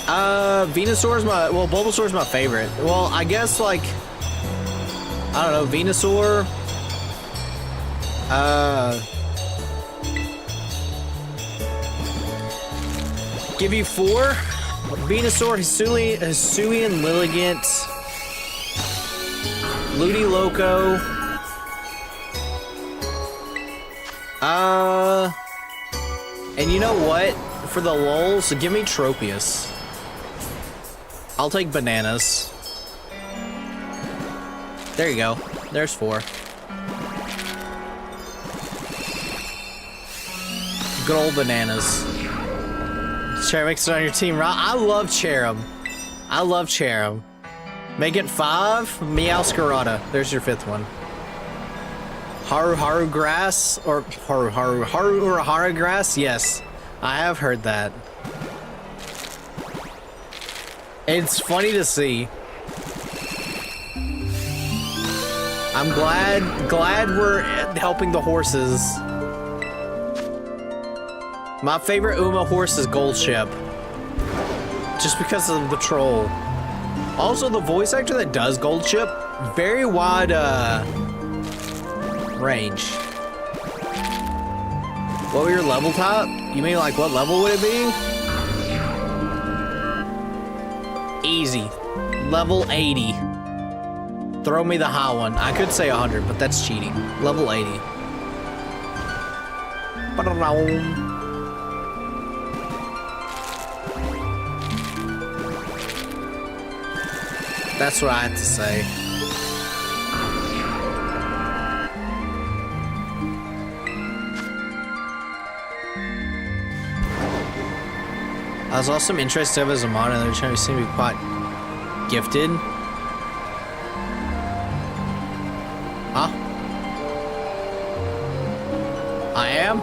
Venusaur's Bulbasaur's my favorite. Well, I guess, like, I don't know, Venusaur. Give you 4. Venusaur, Hisuian, Lilligant, Ludiloco. And you know what? For the lulz, give me Tropius. I'll take bananas. There you go. There's 4. Good old bananas. Cheramix on your team, right? I love Cheram. I love Cheram. Make it 5. Meowscarada. There's your 5th one. Haru grass or Haru grass? Yes, I have heard that. It's funny to see. I'm glad we're helping the horses. My favorite Uma horse is Goldship. Just because of the troll. Also, the voice actor that does Goldship, very wide range. What were your level top? You mean like what level would it be? Easy. Level 80. Throw me the high one. I could say 100, but that's cheating. Level 80. That's what I had to say. I was also interested in Zamana, and they're trying to seem to be quite gifted. Huh? I am?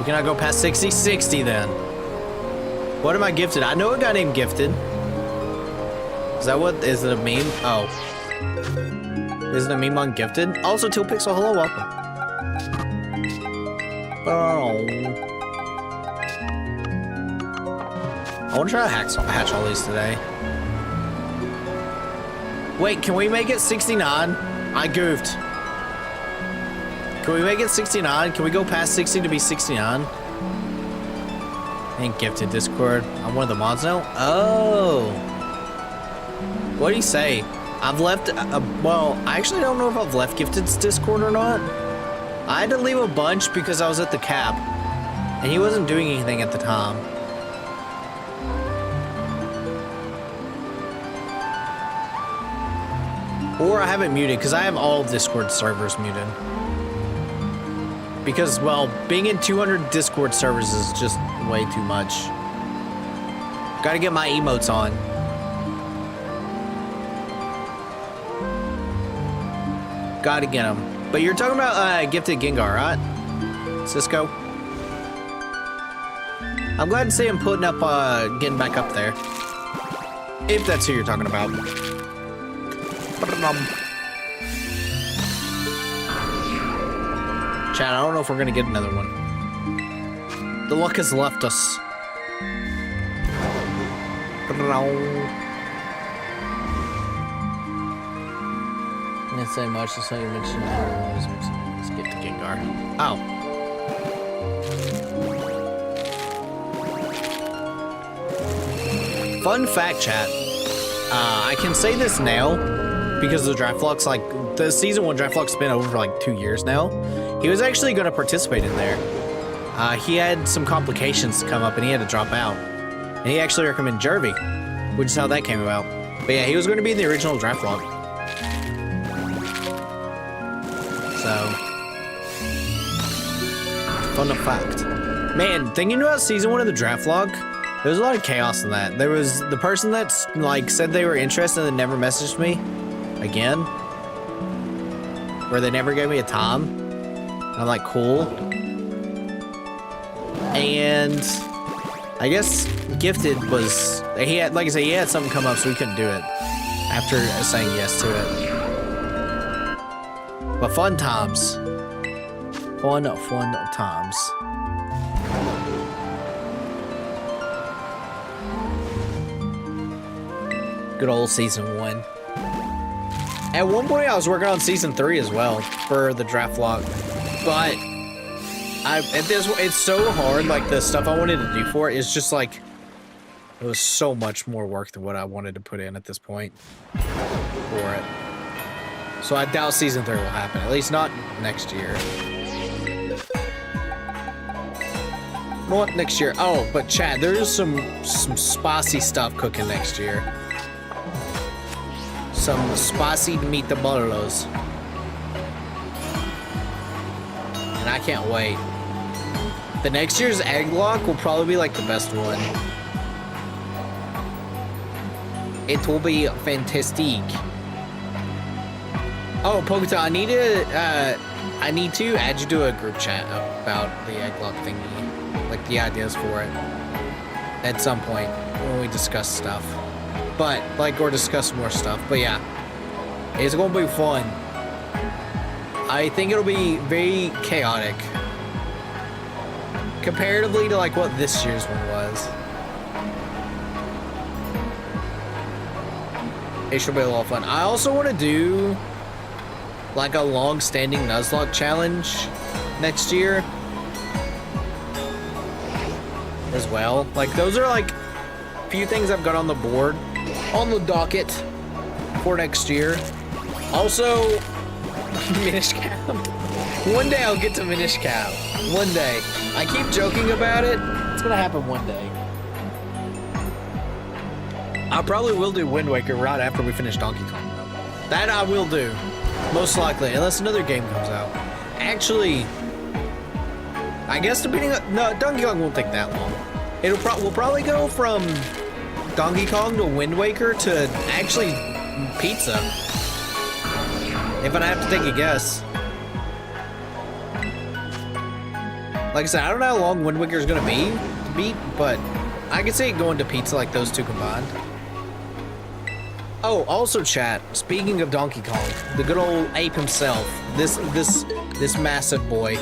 We cannot go past 60. 60 then. What am I gifted? I know a guy named Gifted. Is that what? Is it a meme? Oh. Is it a meme on Gifted? Also, Teal Pixel, hello, welcome. Oh. I want to try to hatch all these today. Wait, can we make it 69? I goofed. Can we make it 69? Can we go past 60 to be 69? Ain't Gifted Discord. I'm one of the mods now? Oh. What do you say? I've left, well, I actually don't know if I've left Gifted's Discord or not. I had to leave a bunch because I was at the cap. And he wasn't doing anything at the time. Or I have it muted, because I have all Discord servers muted. Because, well, being in 200 Discord servers is just way too much. Gotta get my emotes on. Gotta get them. But you're talking about Gifted Gengar, right? Cisco? I'm glad to see him putting up, getting back up there. If that's who you're talking about. Chad, I don't know if we're gonna get another one. The luck has left us. I didn't say much, just like you mentioned. Let's get to Gengar. Oh. Fun fact, chat. I can say this now because the draft vlog's like the season 1 draft vlog's been over for like 2 years now. He was actually going to participate in there. He had some complications come up and he had to drop out. And he actually recommended Jervy, which is how that came about. But yeah, he was going to be in the original draft vlog. So, fun fact. Man, thinking about season 1 of the draft vlog, there was a lot of chaos in that. There was the person that's like said they were interested and never messaged me again, where they never gave me a time. And I'm like, cool. And I guess Gifted was, he had, like I said, he had something come up, so we couldn't do it after saying yes to it. But fun times. Fun times. Good old season 1. At one point, I was working on season 3 as well for the draft vlog, but it's so hard. Like the stuff I wanted to do for it is just like it was so much more work than what I wanted to put in at this point for it. So I doubt season 3 will happen. At least not next year. Not next year. Oh, but Chad, there's some spicy stuff cooking next year. Some spicy meatballs. And I can't wait. The next year's egg lock will probably be like the best one. It will be fantastic. Oh, Poketa, I need to add you to a group chat about the egg lock thingy. Like the ideas for it. At some point when we discuss stuff. But, like, or discuss more stuff. But yeah, it's gonna be fun. I think it'll be very chaotic. Comparatively to, like, what this year's one was. It should be a lot of fun. I also want to do, like, a long-standing Nuzlocke challenge next year. As well. Like, those are, like, a few things I've got on the board. On the docket for next year. Also, Minish Cow. One day I'll get to Minish Cow. One day. I keep joking about it. It's gonna happen one day. I probably will do Wind Waker right after we finish Donkey Kong. That I will do. Most likely, unless another game comes out. Actually, I guess depending on... No, Donkey Kong won't take that long. We'll probably go from Donkey Kong to Wind Waker to actually pizza. If I have to take a guess. Like I said, I don't know how long Wind Waker is gonna be to beat, but I could see it going to pizza like those two combined. Oh, also chat, speaking of Donkey Kong, the good old ape himself, this massive boy,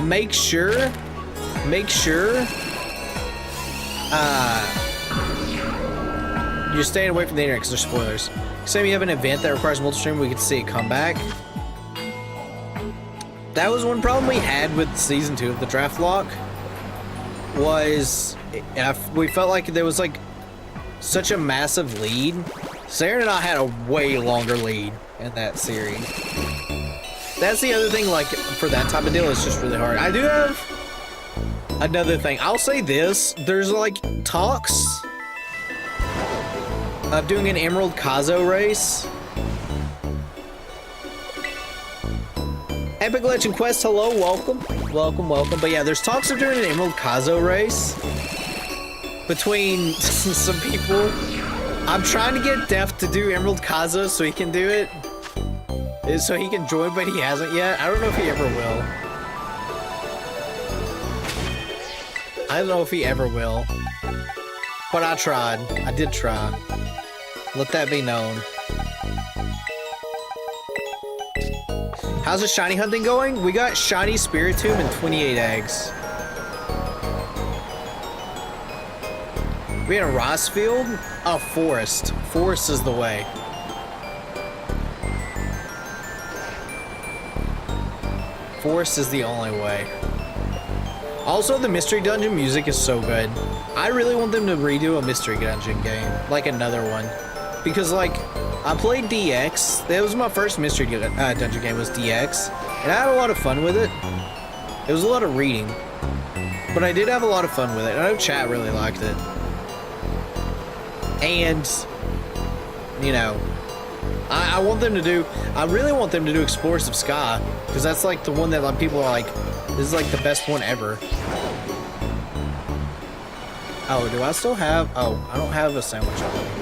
make sure, you're staying away from the internet because there's spoilers. Say we have an event that requires multi-stream, we get to see it come back. That was one problem we had with season 2 of the draft lock, was we felt like there was like such a massive lead. Sarah and I had a way longer lead in that series. That's the other thing, like, for that type of deal, it's just really hard. I do have another thing. I'll say this, there's, like, talks of doing an Emerald Kazo race. Epic Legend Quest, hello, welcome. Welcome. But yeah, there's talks of doing an Emerald Kazo race between some people. I'm trying to get Def to do Emerald Kazo so he can do it. So he can join, but he hasn't yet. I don't know if he ever will. I don't know if he ever will. But I tried. I did try. Let that be known. How's the shiny hunting going? We got shiny Spiritomb and 28 eggs. We in a rice field? Oh, forest. Forest is the way. Forest is the only way. Also, the Mystery Dungeon music is so good. I really want them to redo a Mystery Dungeon game. Like another one. Because, like, I played DX. That was my first Mystery Dungeon game, was DX. And I had a lot of fun with it. It was a lot of reading. But I did have a lot of fun with it. I know chat really liked it. And, you know, I want them to do, I really want them to do Explorers of Sky, because that's like the one that like, people are like, this is like the best one ever. Oh, do I still have, oh, I don't have a sandwich on anymore.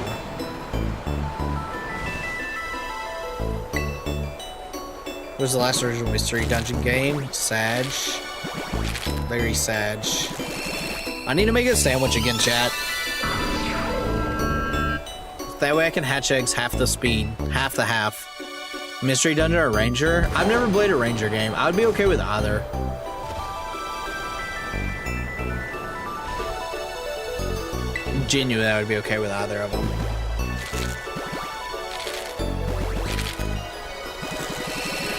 What was the last original Mystery Dungeon game? Sag. Very Sag. I need to make a sandwich again, chat. That way I can hatch eggs half the speed, half the half. Mystery Dungeon or Ranger? I've never played a Ranger game. I would be okay with either. Genuinely, I would be okay with either of them.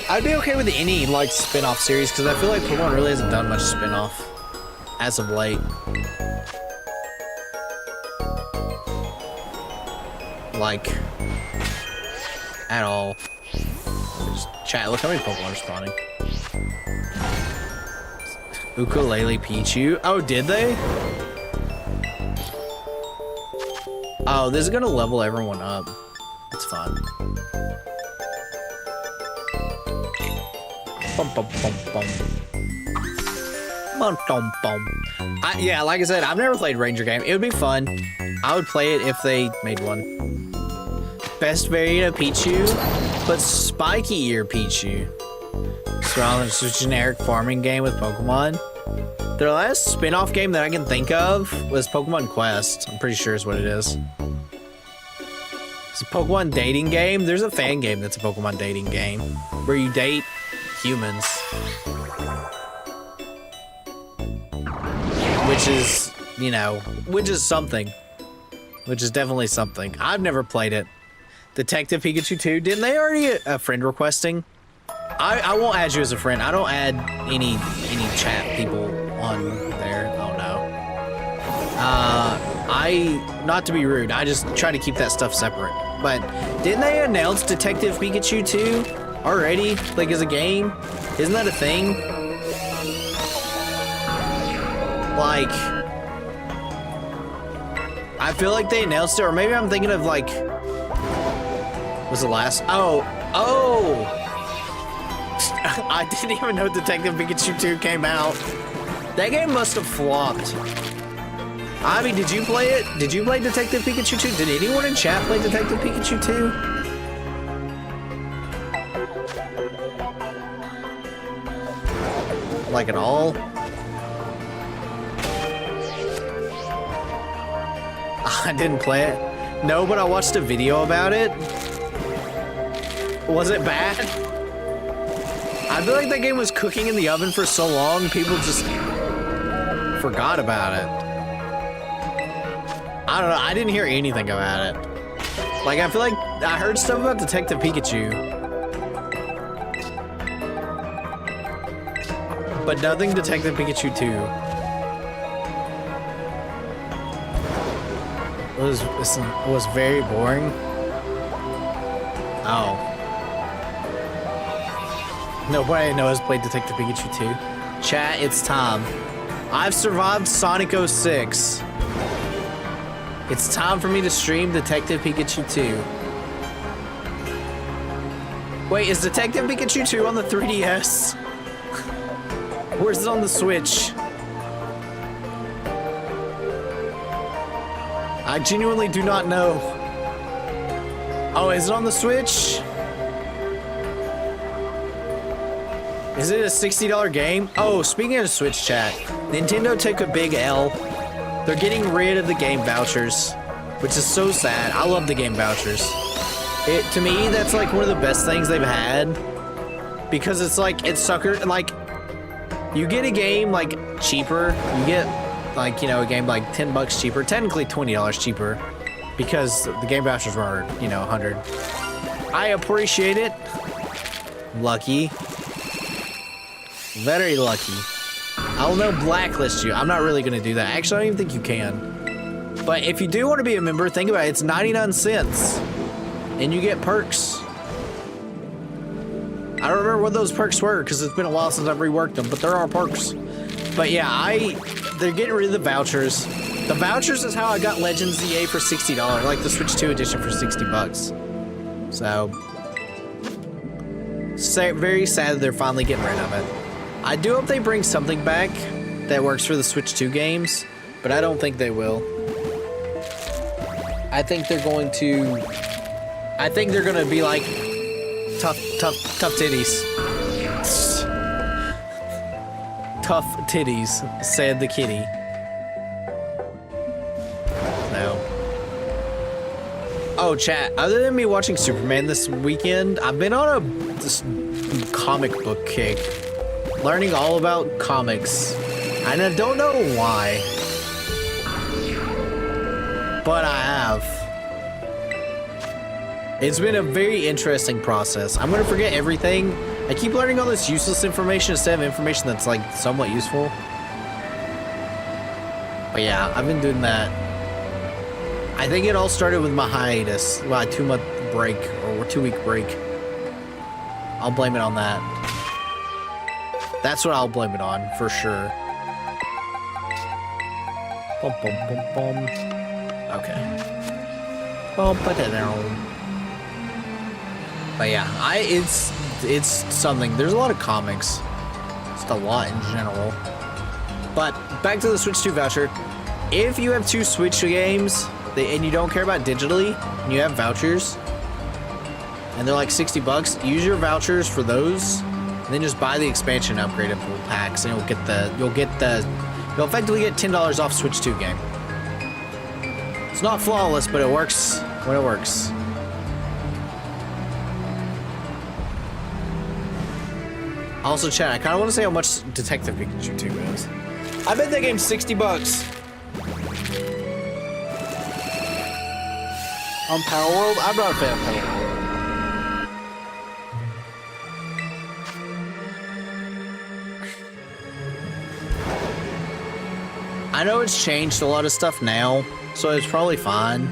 I'd be okay with any, like, spin-off series, because I feel like Pokemon really hasn't done much spin-off as of late. Like, at all. Just chat, look how many Pokemon are spawning. Ukulele Pichu. Oh, did they? Oh, this is gonna level everyone up. That's fun. Bum, bum, bum, bum. Bum, bum, bum. Yeah, like I said, I've never played a Ranger game. It would be fun. I would play it if they made one. Best variant of Pichu, but spiky ear Pichu. So it's a generic farming game with Pokemon. Their last spin-off game that I can think of was Pokemon Quest. I'm pretty sure is what it is. It's a Pokemon dating game. There's a fan game that's a Pokemon dating game where you date humans. Which is, you know, which is something. Which is definitely something. I've never played it. Detective Pikachu 2, didn't they already friend requesting? I won't add you as a friend. I don't add any chat people on there. Oh no. Not to be rude, I just try to keep that stuff separate. But didn't they announce Detective Pikachu 2 already? Like as a game? Isn't that a thing? Like, I feel like they announced it, or maybe I'm thinking of like, was the last? Oh! I didn't even know Detective Pikachu 2 came out. That game must have flopped. Ivy, did you play it? Did you play Detective Pikachu 2? Did anyone in chat play Detective Pikachu 2? Like at all? I didn't play it. No, but I watched a video about it. Was it bad? I feel like that game was cooking in the oven for so long, people just forgot about it. I don't know, I didn't hear anything about it. Like, I feel like I heard stuff about Detective Pikachu. But nothing Detective Pikachu 2. It was very boring. Oh. Nobody I know has played Detective Pikachu 2. Chat, it's time. I've survived Sonic 06. It's time for me to stream Detective Pikachu 2. Wait, is Detective Pikachu 2 on the 3DS? Or is it on the Switch? I genuinely do not know. Oh, is it on the Switch? Is it a $60 game? Oh, speaking of Switch chat, Nintendo took a big L. They're getting rid of the game vouchers, which is so sad. I love the game vouchers. To me, that's like one of the best things they've had, because it's like, it's sucker, like, you get a game like cheaper, you get like, you know, a game like $10 cheaper, technically $20 cheaper, because the game vouchers were, you know, 100. I appreciate it. Lucky. Very lucky. I'll no blacklist you. I'm not really gonna do that. Actually, I don't even think you can. But if you do want to be a member, think about it. It's 99 cents. And you get perks. I don't remember what those perks were because it's been a while since I've reworked them, but there are perks. But yeah, they're getting rid of the vouchers. The vouchers is how I got Legends ZA for $60, like the Switch 2 edition for $60. So, very sad that they're finally getting rid of it. I do hope they bring something back that works for the Switch 2 games, but I don't think they will. I think they're going to be like tough titties. Tough titties, said the kitty. No. Oh, chat, other than me watching Superman this weekend, I've been on this comic book kick. Learning all about comics. And I don't know why. But I have. It's been a very interesting process. I'm gonna forget everything. I keep learning all this useless information instead of information that's like somewhat useful. But yeah, I've been doing that. I think it all started with my hiatus. Well, a 2-month break or 2-week break. I'll blame it on that. That's what I'll blame it on, for sure. Bum, bum, bum, bum. Okay. Bum, ba-da-down. But yeah, it's something. There's a lot of comics. Just a lot in general. But back to the Switch 2 voucher. If you have 2 Switch games and you don't care about digitally, and you have vouchers, and they're like $60, use your vouchers for those. And then just buy the expansion upgradable packs, and you'll effectively get $10 off Switch 2 game. It's not flawless, but it works when it works. Also, chat, I kind of want to say how much Detective Pikachu 2 is. I bet that game's $60. On Power World? I'm not a fan of Power World. I know it's changed a lot of stuff now, so it's probably fine.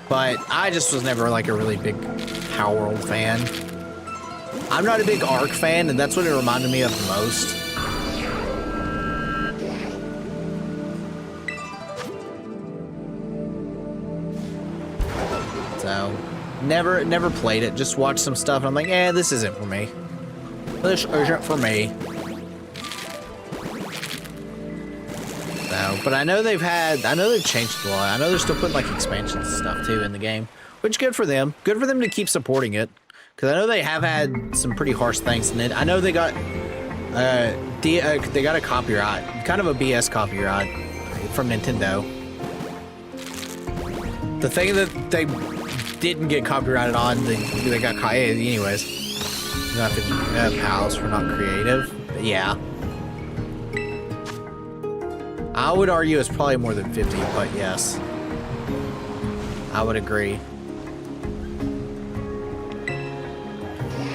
But I just was never like a really big Power World fan. I'm not a big Arc fan, and that's what it reminded me of the most. So, never played it. Just watched some stuff, and I'm like, eh, this isn't for me. This isn't for me. So, but I know they've changed a lot. I know they're still putting like expansions and stuff too in the game, which good for them. Good for them to keep supporting it, because I know they have had some pretty harsh things in it. I know they got a copyright, kind of a BS copyright from Nintendo. The thing that they didn't get copyrighted on, they got anyways. Not 50 pals for not creative. But yeah. I would argue it's probably more than 50, but yes. I would agree.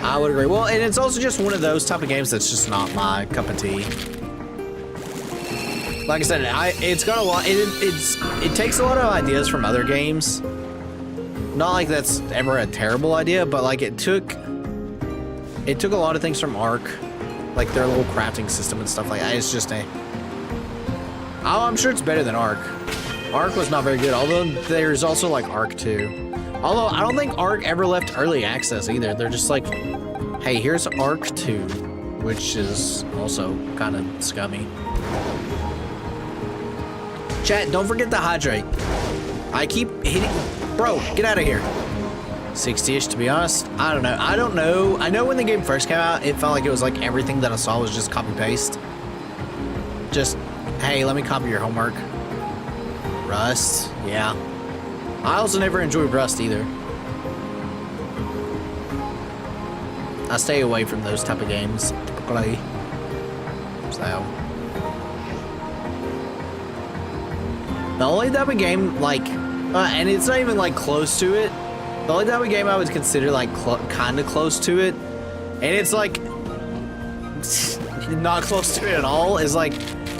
I would agree. Well, and it's also just one of those type of games that's just not my cup of tea. Like I said, it's got a lot. It takes a lot of ideas from other games. Not like that's ever a terrible idea, but like it took a lot of things from Ark, like their little crafting system and stuff like that. It's just I'm sure it's better than Ark. Ark was not very good, although there's also like Ark 2. Although I don't think Ark ever left early access either. They're just like, hey, here's Ark 2, which is also kind of scummy. Chat, don't forget to hydrate. I keep hitting, bro, get out of here. 60-ish, to be honest. I don't know. I know when the game first came out, it felt like it was like everything that I saw was just copy-paste. Just, hey, let me copy your homework. Rust, yeah. I also never enjoyed Rust either. I stay away from those type of games, typically. So. The only type of game, like, and it's not even like close to it. The only type of game I would consider like kind of close to it, and it's like not close to it at all, is like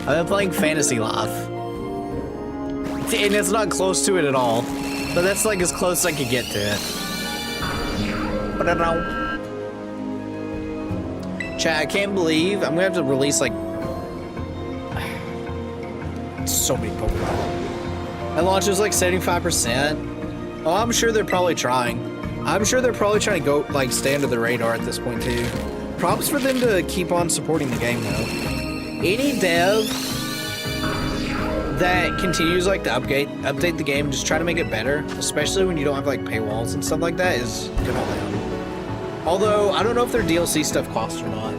I've been playing Fantasy Life, and it's not close to it at all. But that's like as close as I could get to it. But I don't know. Chat, I can't believe I'm gonna have to release like so many Pokemon. My launch was like 75%. Oh, I'm sure they're probably trying. I'm sure they're probably trying to go like stay under the radar at this point too. Props for them to keep on supporting the game though. Any dev that continues like to update the game, just try to make it better, especially when you don't have like paywalls and stuff like that, is good on them. Although I don't know if their DLC stuff costs or not.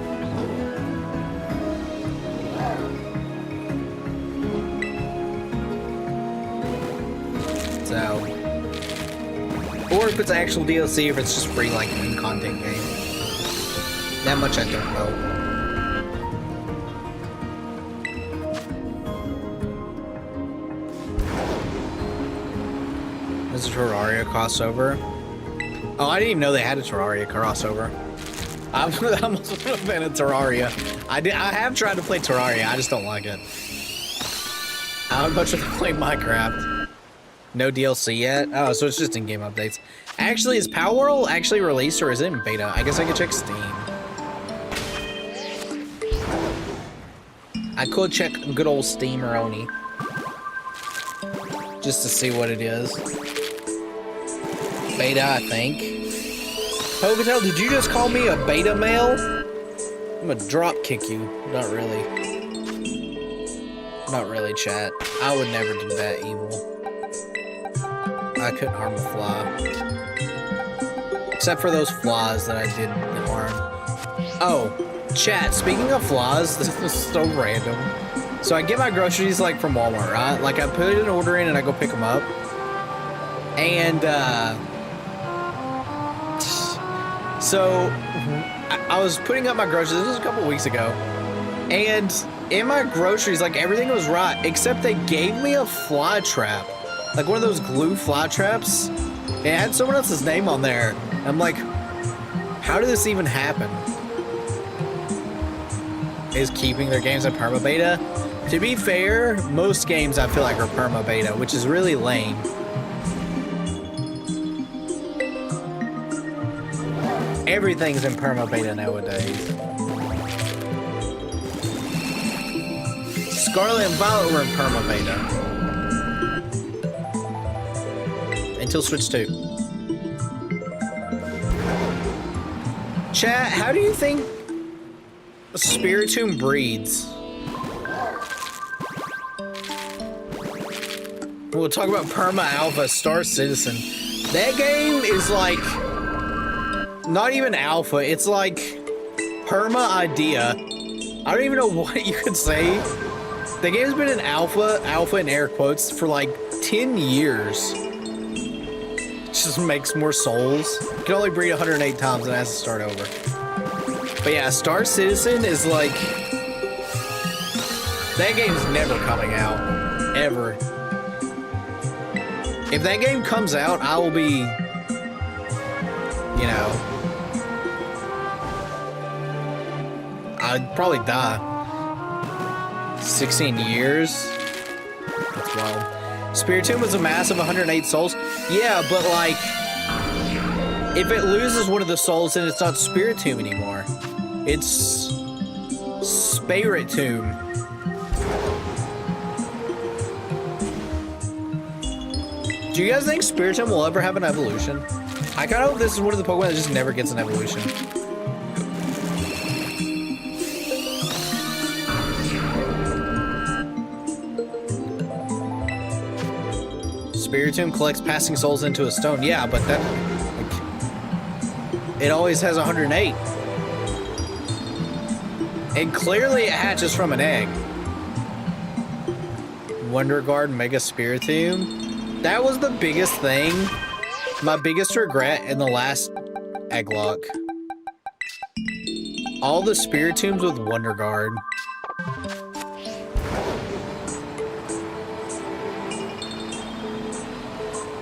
So, or if it's actual DLC, if it's just free like main content game. That much I don't know. There's a Terraria crossover. Oh, I didn't even know they had a Terraria crossover. I almost would have been a Terraria. I have tried to play Terraria, I just don't like it. I would much rather play Minecraft. No DLC yet? Oh, so it's just in-game updates. Actually, is Palworld actually released or is it in beta? I guess I could check Steam. I could check good old Steam-eroni. Just to see what it is. Beta, I think. Pogatel, did you just call me a beta male? I'm gonna drop kick you. Not really. Not really, chat. I would never do that evil. I couldn't harm a fly. Except for those flies that I did harm. Oh, chat, speaking of flies, this is so random. So I get my groceries like from Walmart, right? Like I put an order in and I go pick them up. And so I was putting up my groceries, this was a couple weeks ago. And in my groceries, like everything was right, except they gave me a fly trap. Like one of those glue fly traps. It had someone else's name on there. I'm like, how did this even happen? Is keeping their games in perma beta? To be fair, most games I feel like are perma beta, which is really lame. Everything's in perma beta nowadays. Scarlet and Violet were in perma beta. Until Switch 2. Chat, how do you think Spiritomb breeds? We'll talk about Perma Alpha Star Citizen. That game is like not even alpha, it's like Perma Idea. I don't even know what you could say. The game's been in alpha in air quotes, for like 10 years. Just makes more souls. You can only breed 108 times and it has to start over. But yeah, Star Citizen is like... That game's never coming out. Ever. If that game comes out, I will be... You know... I'd probably die. 16 years? That's wild. Spiritomb was a massive 108 souls. Yeah, but like... If it loses one of the souls, then it's not Spiritomb anymore. It's... Spiritomb. Do you guys think Spiritomb will ever have an evolution? I kind of hope this is one of the Pokemon that just never gets an evolution. Spiritomb collects passing souls into a stone. Yeah, but that... Like, it always has 108. And clearly it hatches from an egg. Wonder Guard Mega Spiritomb. That was the biggest thing. My biggest regret in the last Egglock. All the Spiritombs with Wonder Guard.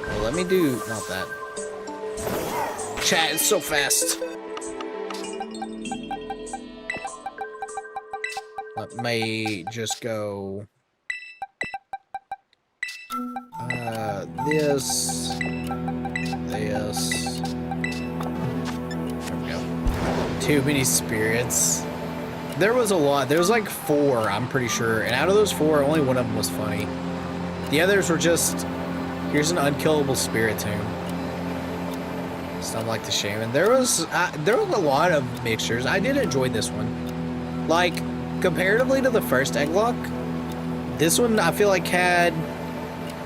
Well, let me do... Not that. Chat, it's so fast. Let me just go... this... This... There we go. Too many spirits. There was a lot. There was like 4, I'm pretty sure. And out of those 4, only one of them was funny. The others were just... Here's an unkillable Spiritomb. Stuff like the Shaman. There was a lot of mixtures. I did enjoy this one. Like, comparatively to the first Egglock, this one I feel like had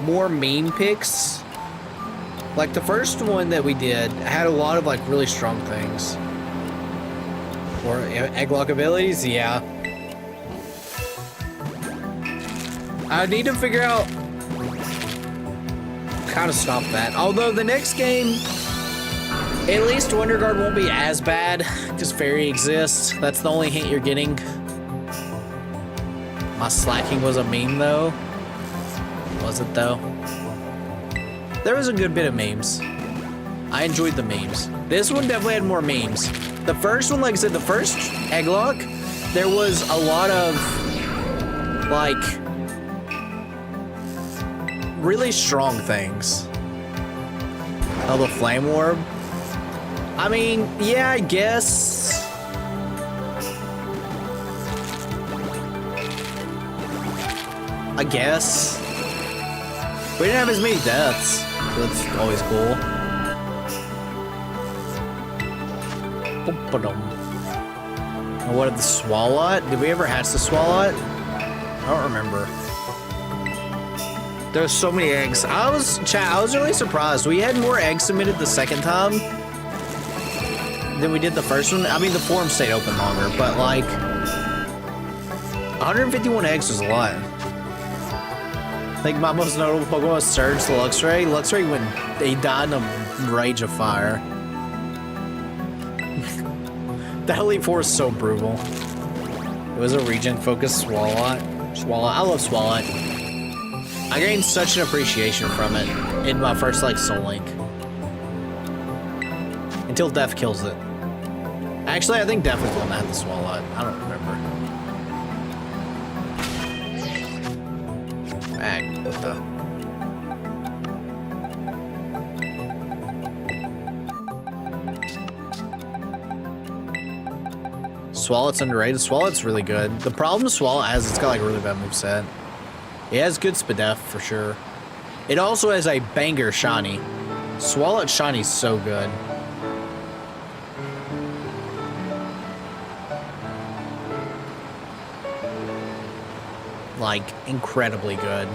more meme picks. Like the first one that we did had a lot of like really strong things. Or Egglock abilities, yeah. I need to figure out how to stop that. Although the next game, at least Wonder Guard won't be as bad because Fairy exists. That's the only hint you're getting. My slacking was a meme though. Was it though? There was a good bit of memes. I enjoyed the memes. This one definitely had more memes. The first one, like I said, the first Egglock, there was a lot of, like, really strong things. Oh, the Flame Orb? I mean, yeah, I guess. I guess. We didn't have as many deaths. So that's always cool. And what did the Swalot? Did we ever hatch the Swalot? I don't remember. There's so many eggs. I was really surprised. We had more eggs submitted the second time than we did the first one. I mean, the forum stayed open longer, but like 151 eggs was a lot. I think my most notable Pokemon was Surge the Luxray. Luxray, when he died in a rage of fire. That Elite Four is so brutal. It was a region-focused Swalot. I love Swalot. I gained such an appreciation from it in my first, like, Soul Link. Until Death kills it. Actually, I think Death was the one that had the Swalot. I don't remember. Ag, what the... Swalot's underrated. Swalot's really good. The problem Swalot has, it's got like a really bad moveset. It has good Spadef for sure. It also has a banger shiny. Swalot shiny's so good. Like, incredibly good.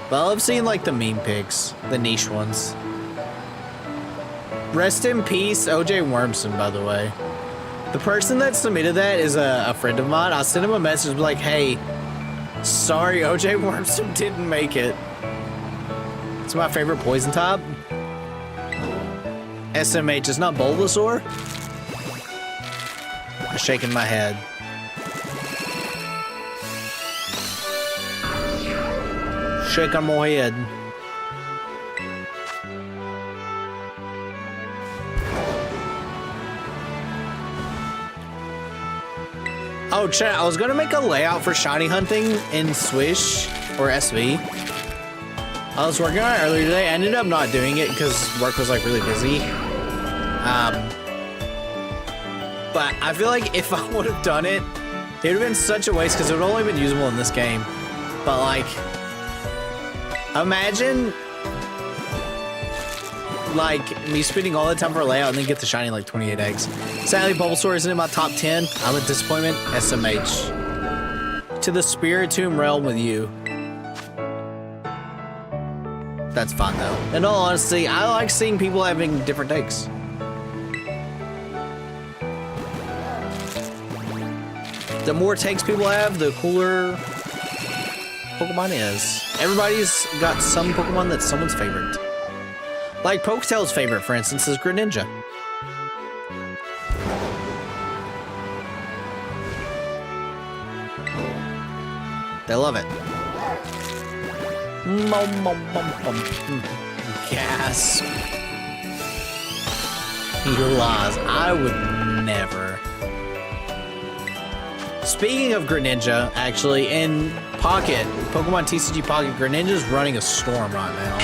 But I love seeing like the meme pics, the niche ones. Rest in peace, OJ Wormson, by the way. The person that submitted that is a friend of mine. I sent him a message like, hey, sorry, OJ Wormson didn't make it. It's my favorite poison type. SMH, it's not Bulbasaur? I'm shaking my head. Shaking my head. Oh, chat, I was gonna make a layout for shiny hunting in Swish or SV. I was working on it earlier today. I ended up not doing it because work was like really busy. But I feel like if I would have done it, it would have been such a waste because it would have only been usable in this game. But like, imagine like me spending all the time for a layout and then get the shiny like 28 eggs. Sadly, Bulbasaur isn't in my top 10. I'm a disappointment. SMH. To the Spiritomb realm with you. That's fun though. In all honesty, I like seeing people having different takes. The more takes people have, the cooler Pokemon is. Everybody's got some Pokemon that's someone's favorite. Like Poketail's favorite, for instance, is Greninja. They love it. Gasp. Your laws. I would never. Speaking of Greninja, actually, in Pocket, Pokemon TCG Pocket, Greninja's running a storm right now.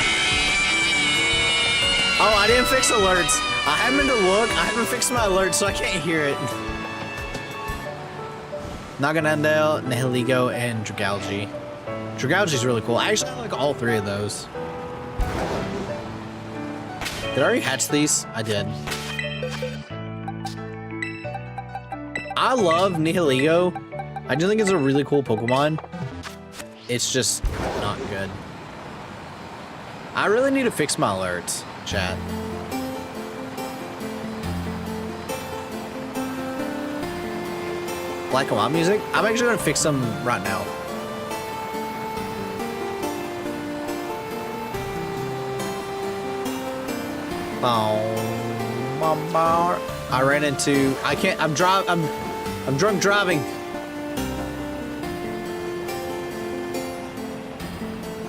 Oh, I didn't fix alerts. I haven't been to look. I haven't fixed my alerts, so I can't hear it. Naganandel, Nihiligo, and Dragalge. Dragalge's really cool. I actually like all three of those. Did I already hatch these? I did. I love Nihiligo. I do think it's a really cool Pokemon. It's just not good. I really need to fix my alerts, chat. Black and white music? I'm actually gonna fix them right now. I ran into. I can't. I'm drunk driving.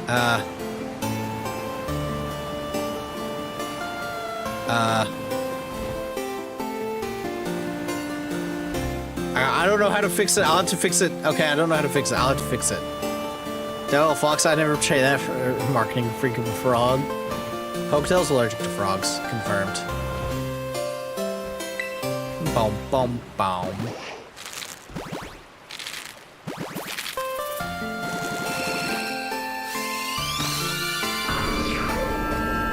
I don't know how to fix it. I'll have to fix it. Okay, I don't know how to fix it. I'll have to fix it. Devil Fox, I never trade that for marketing freaking frog. Poketail's allergic to frogs. Confirmed. Boom, boom, boom.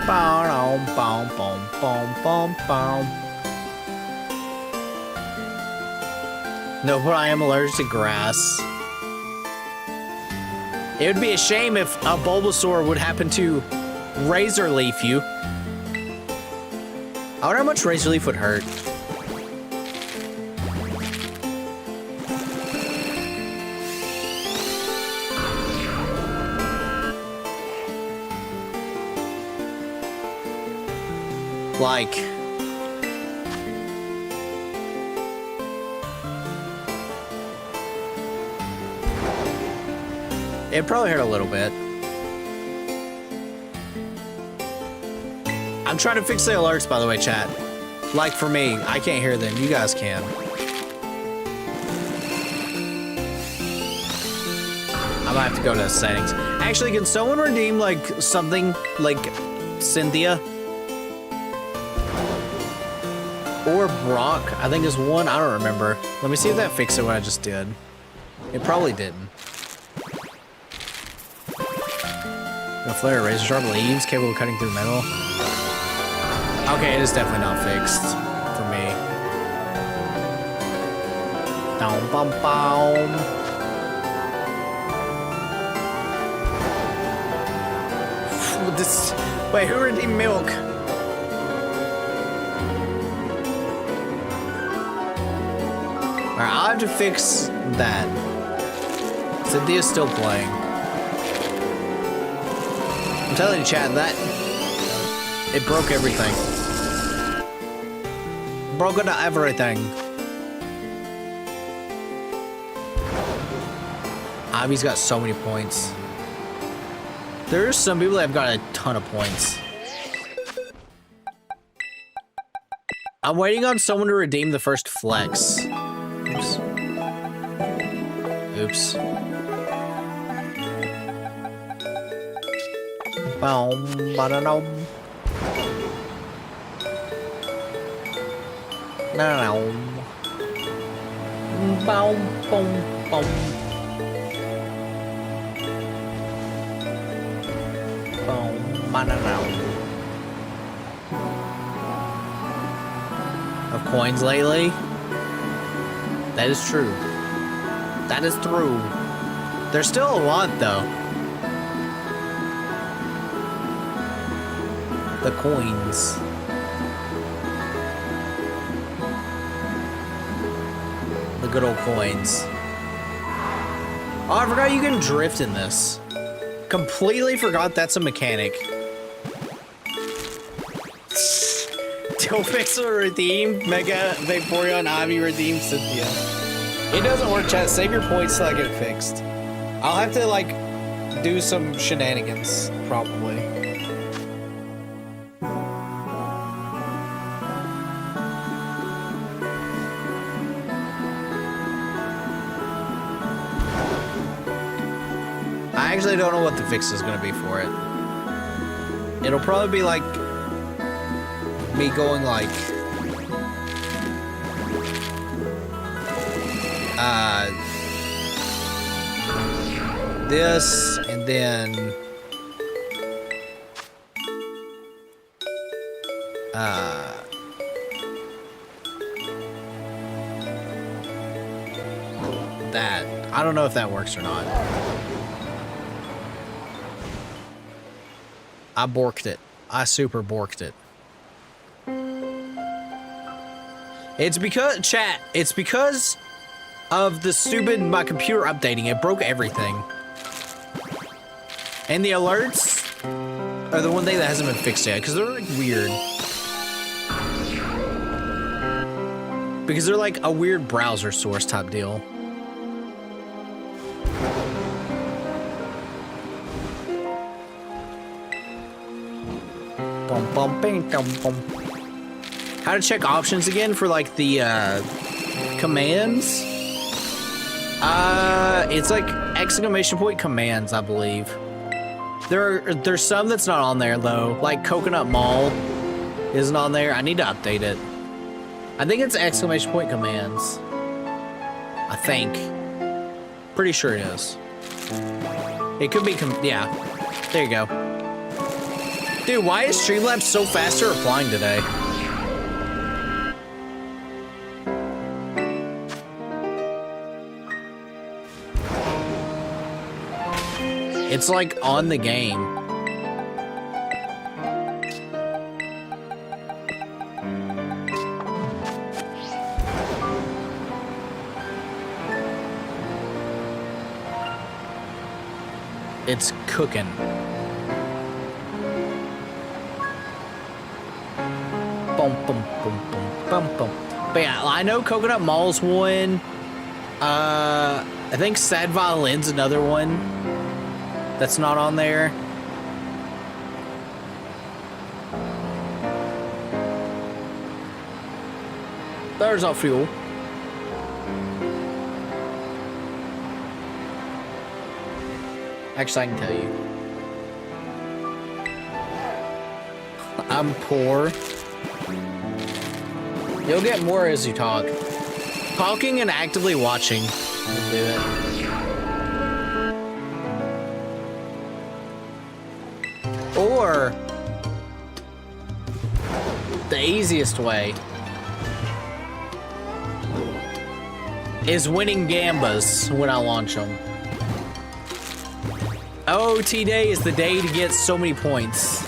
Boom, boom, boom, boom, boom, boom. No, but I am allergic to grass. It would be a shame if a Bulbasaur would happen to Razor Leaf you. I wonder how much Razor Leaf would hurt. Like, it probably hurt a little bit. I'm trying to fix the alerts, by the way, chat. Like for me, I can't hear them. You guys can. I might have to go to settings. Actually, can someone redeem like something like Cynthia? Or Brock? I think there's one. I don't remember. Let me see if that fixed it what I just did. It probably didn't. A flare of razor sharp leaves capable of cutting through metal. Okay, it is definitely not fixed for me. Down, bum, bum. This. Wait, who redeemed milk? Alright, I'll have to fix that. Cynthia's still playing. I'm telling you, chat, that it broke everything. broken everything. Abby's got so many points. There's some people that have got a ton of points. I'm waiting on someone to redeem the first flex. Oops. Oops. Boom, ba-da-dum. No. Boom, boom, boom. Boom, ba-da-dum. Of coins lately? That is true. That is true. There's still a lot, though. The coins. The good old coins. Oh, I forgot you can drift in this. Completely forgot that's a mechanic. Pixel redeemed Mega Vaporeon Avi redeemed Cynthia. It doesn't work, chat. Save your points till I get it fixed. I'll have to like do some shenanigans, probably. I actually don't know what the fix is gonna be for it. It'll probably be like me going like this and then that. I don't know if that works or not. I borked it. I super borked it. It's because, chat, it's because of the stupid, my computer updating. It broke everything. And the alerts are the one thing that hasn't been fixed yet, because they're like weird. Because they're like a weird browser source type deal. Bum, bum, bing, dum, bum. How to check options again for like the commands? It's like exclamation point commands, I believe. There's some that's not on there though. Like Coconut Mall isn't on there. I need to update it. I think it's exclamation point commands. I think. Pretty sure it is. It could be yeah. There you go. Dude, why is Streamlabs so fast at replying today? It's like on the game. It's cooking. Boom, boom, boom, boom, boom, boom. But yeah, I know Coconut Mall's one. I think Sad Violin's another one that's not on there. There's our fuel. Actually, I can tell you. I'm poor. You'll get more as you talk. Talking and actively watching will do it. Or the easiest way is winning Gambas when I launch them. OOT day is the day to get so many points.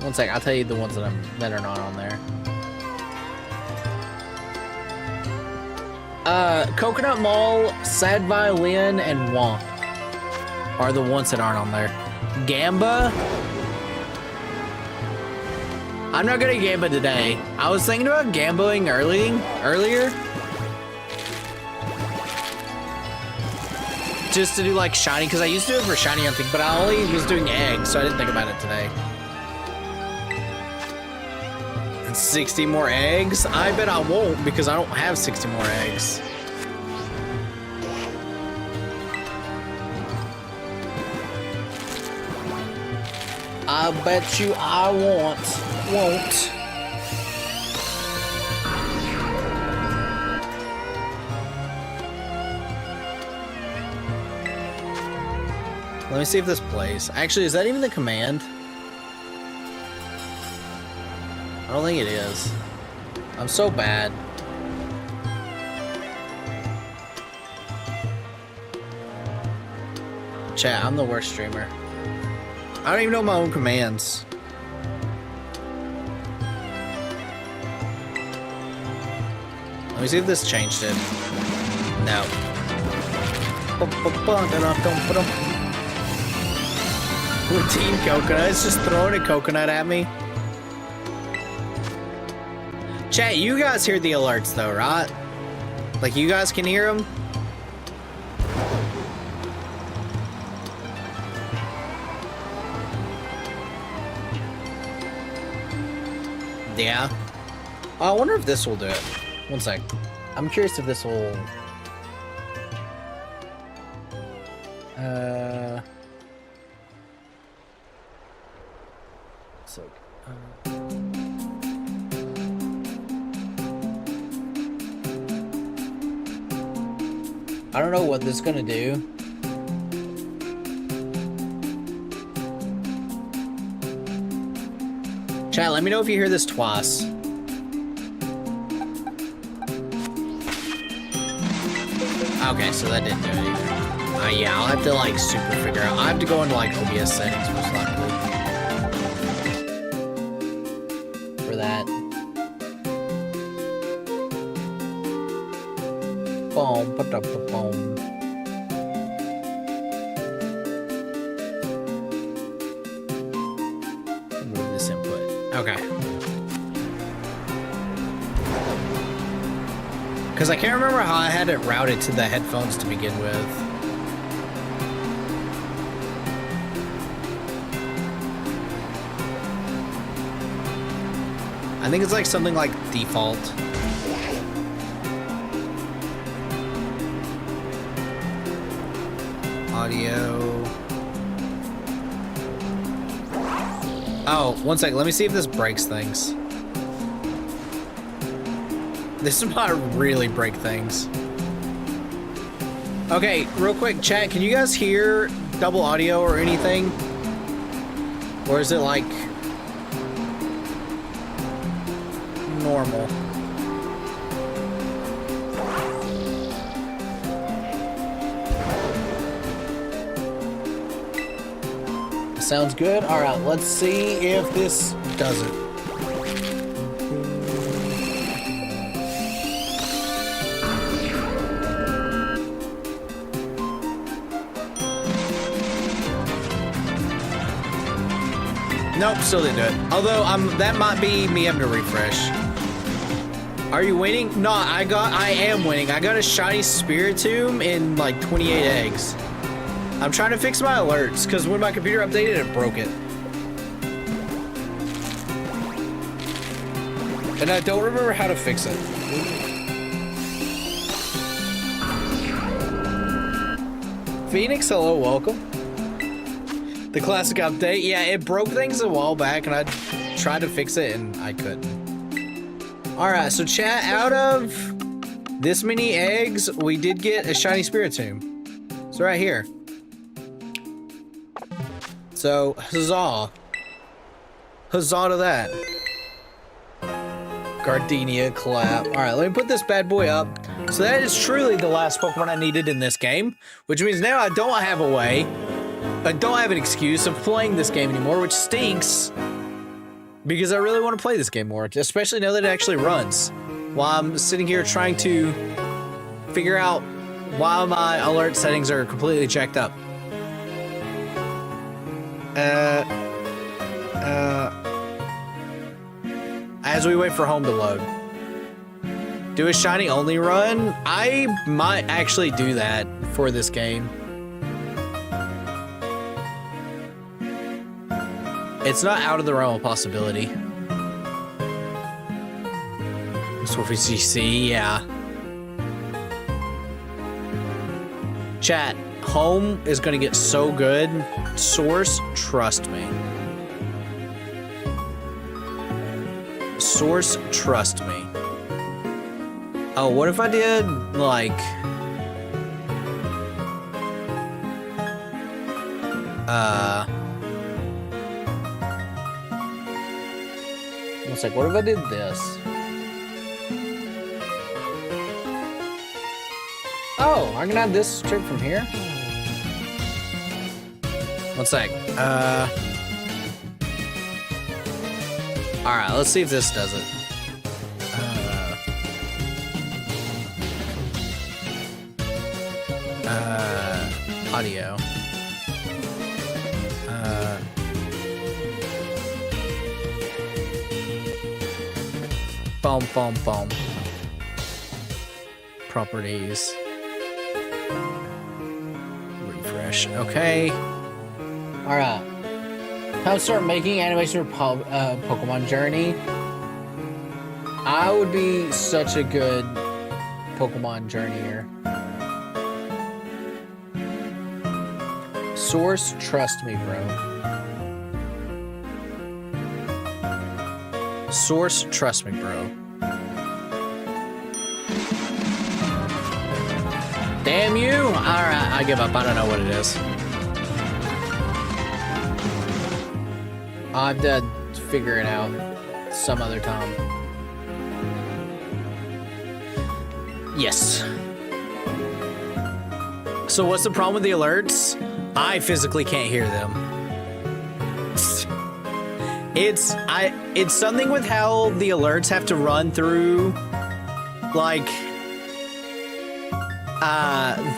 One sec, I'll tell you the ones that are not on there. Coconut Mall, Sad Violin, and Womp. are the ones that aren't on there. Gamba? I'm not gonna Gamba today. I was thinking about Gamboing earlier. Just to do like shiny, because I used to do it for shiny hunting, but I only was doing eggs, so I didn't think about it today. And 60 more eggs? I bet I won't, because I don't have 60 more eggs. I bet you I won't. Let me see if this plays. Actually, is that even the command? I don't think it is. I'm so bad. Chat, I'm the worst streamer. I don't even know my own commands. Let me see if this changed it. No. Team Coconut, it's just throwing a coconut at me. Chat, you guys hear the alerts though, right? Like, you guys can hear them? Yeah. I wonder if this will do it. One sec. I'm curious if this will... I don't know what this is gonna do. Chat, let me know if you hear this twice. Okay, so that didn't do it either. Yeah, I'll have to like super figure out. I have to go into like OBS settings most likely for that. Boom, boom. Remove this input. Okay. Because I can't remember how I had it routed to the headphones to begin with. I think it's like something like default. Audio. Oh, one sec. Let me see if this breaks things. This might really break things. Okay, real quick, chat. Can you guys hear double audio or anything? Or is it like normal? Sounds good. All right, let's see if this does it. Nope, still didn't do it. Although that might be me having to refresh. Are you winning? No, I am winning. I got a shiny Spiritomb in like 28 eggs. I'm trying to fix my alerts, because when my computer updated, it broke it. And I don't remember how to fix it. Phoenix, hello, welcome. The classic update. Yeah, it broke things a while back, and I tried to fix it, and I couldn't. Alright, so chat, out of this many eggs, we did get a shiny Spiritomb. It's right here. So, huzzah. Huzzah to that. Gardenia clap. Alright, let me put this bad boy up. So that is truly the last Pokemon I needed in this game, which means now I don't have a way, I don't have an excuse of playing this game anymore, which stinks, because I really want to play this game more, especially now that it actually runs, while I'm sitting here trying to figure out why my alert settings are completely checked up. As we wait for home to load. Do a shiny only run? I might actually do that for this game. It's not out of the realm of possibility. Swiffy CC, yeah. Chat, home is gonna get so good. Source, trust me. Source, trust me. Oh, what if I did, like... It's like, what if I did this? Oh, I can add this straight from here? One sec. Alright, let's see if this does it. Audio. Boom, boom, boom. Properties. Refresh. Okay. Alright. Time to start making animation for Pokemon Journey. I would be such a good Pokemon Journeyer. Source, trust me, bro. Source, trust me, bro. Damn you! Alright, I give up. I don't know what it is. I'll have to figure it out some other time. Yes. So what's the problem with the alerts? I physically can't hear them. It's something with how the alerts have to run through, like,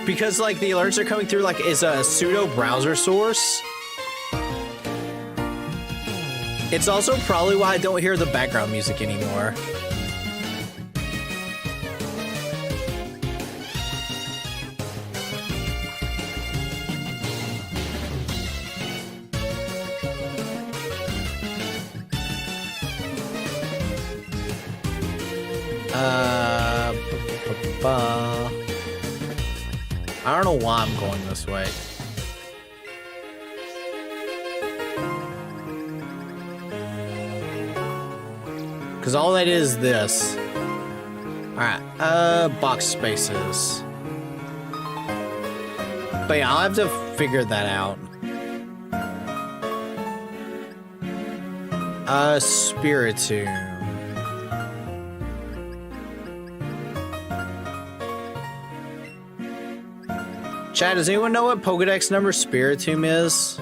because like the alerts are coming through like is a pseudo browser source. It's also probably why I don't hear the background music anymore. I don't know why I'm going this way. Because all that is this. Alright, box spaces. But yeah, I'll have to figure that out. Spiritomb. Chat, does anyone know what Pokedex number Spiritomb is?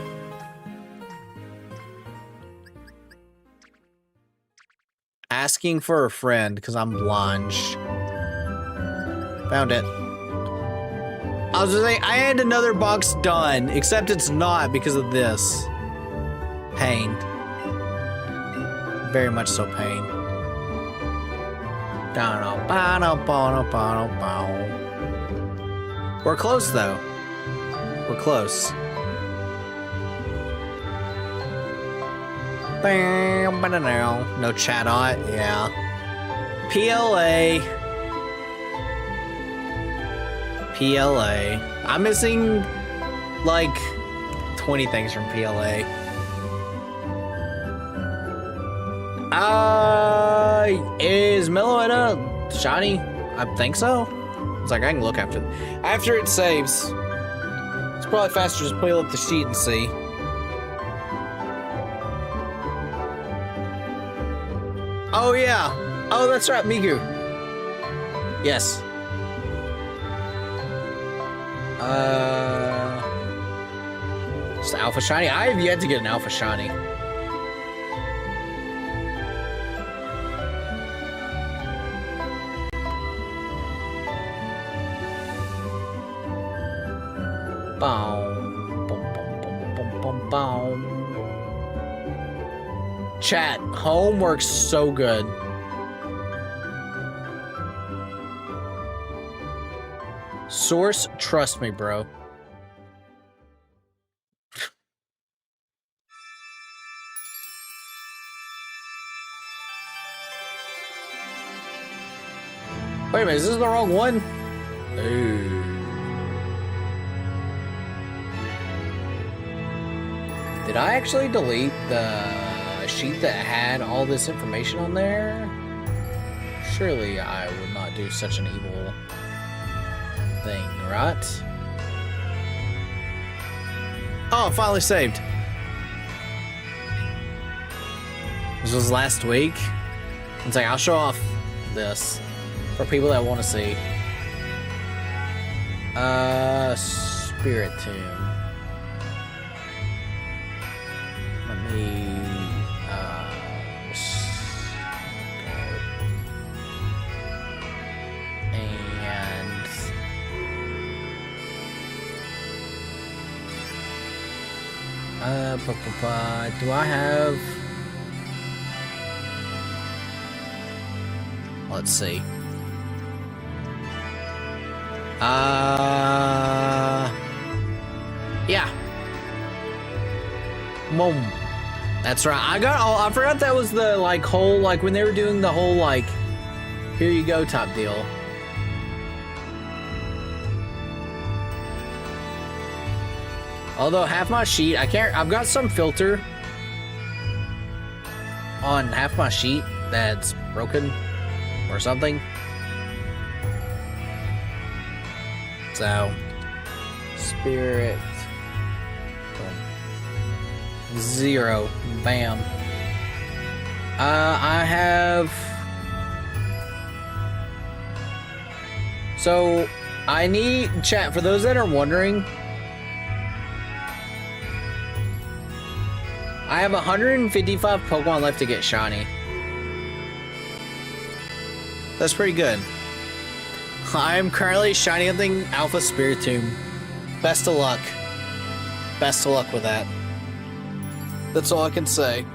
Asking for a friend, because I'm blind. Found it. I was just saying, I had another box done, except it's not because of this. Pain. Very much so pain. We're close, though. We're close. No chat on it, yeah. PLA. PLA. I'm missing, like, 20 things from PLA. Is Meloetta shiny? I think so. It's like, I can look after it saves. It's probably faster to just pull up the sheet and see. Oh, yeah. Oh, that's right, Migu. Yes. Just Alpha Shiny? I have yet to get an Alpha Shiny. Boom, boom, boom, boom, boom, boom, boom. Chat, home works so good. Source, trust me, bro. Wait a minute, is this the wrong one? Ooh. Did I actually delete the sheet that had all this information on there? Surely I would not do such an evil thing, right? Oh, finally saved. This was last week. It's like, I'll show off this for people that want to see. Spiritomb. Let me, do I have... Let's see. Yeah. Mom. That's right. I forgot that was the, like, whole, like, when they were doing the whole, like, here you go type deal. Although half my sheet, I've got some filter on half my sheet that's broken or something. So, Spirit, 0, bam. I have, so I need, chat, for those that are wondering, I have 155 Pokemon left to get shiny. That's pretty good. I am currently shiny hunting Alpha Spiritomb. Best of luck. Best of luck with that. That's all I can say.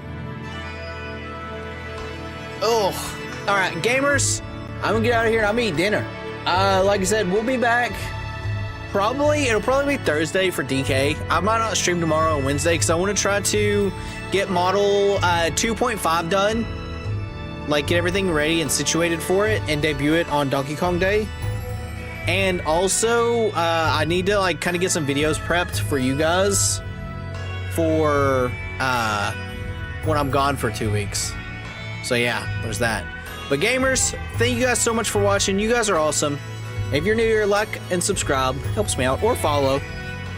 Oh, all right, gamers. I'm gonna get out of here and I'm gonna eat dinner. Like I said, we'll be back. It'll probably be Thursday for DK. I might not stream tomorrow on Wednesday because I want to try to get model 2.5 done. Like, get everything ready and situated for it and debut it on Donkey Kong Day. And also, I need to, like, kind of get some videos prepped for you guys for when I'm gone for 2 weeks. So yeah, there's that. But gamers, thank you guys so much for watching. You guys are awesome. If you're new here, like and subscribe. Helps me out. Or follow.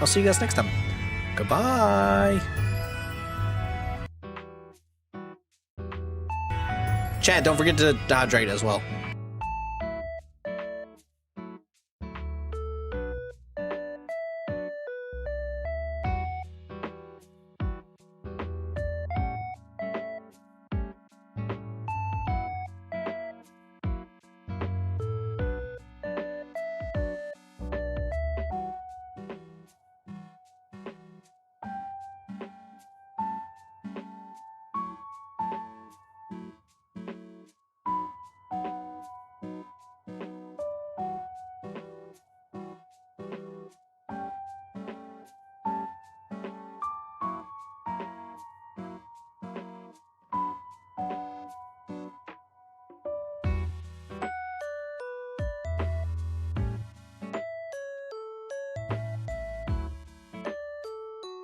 I'll see you guys next time. Goodbye. Chat, don't forget to hydrate as well.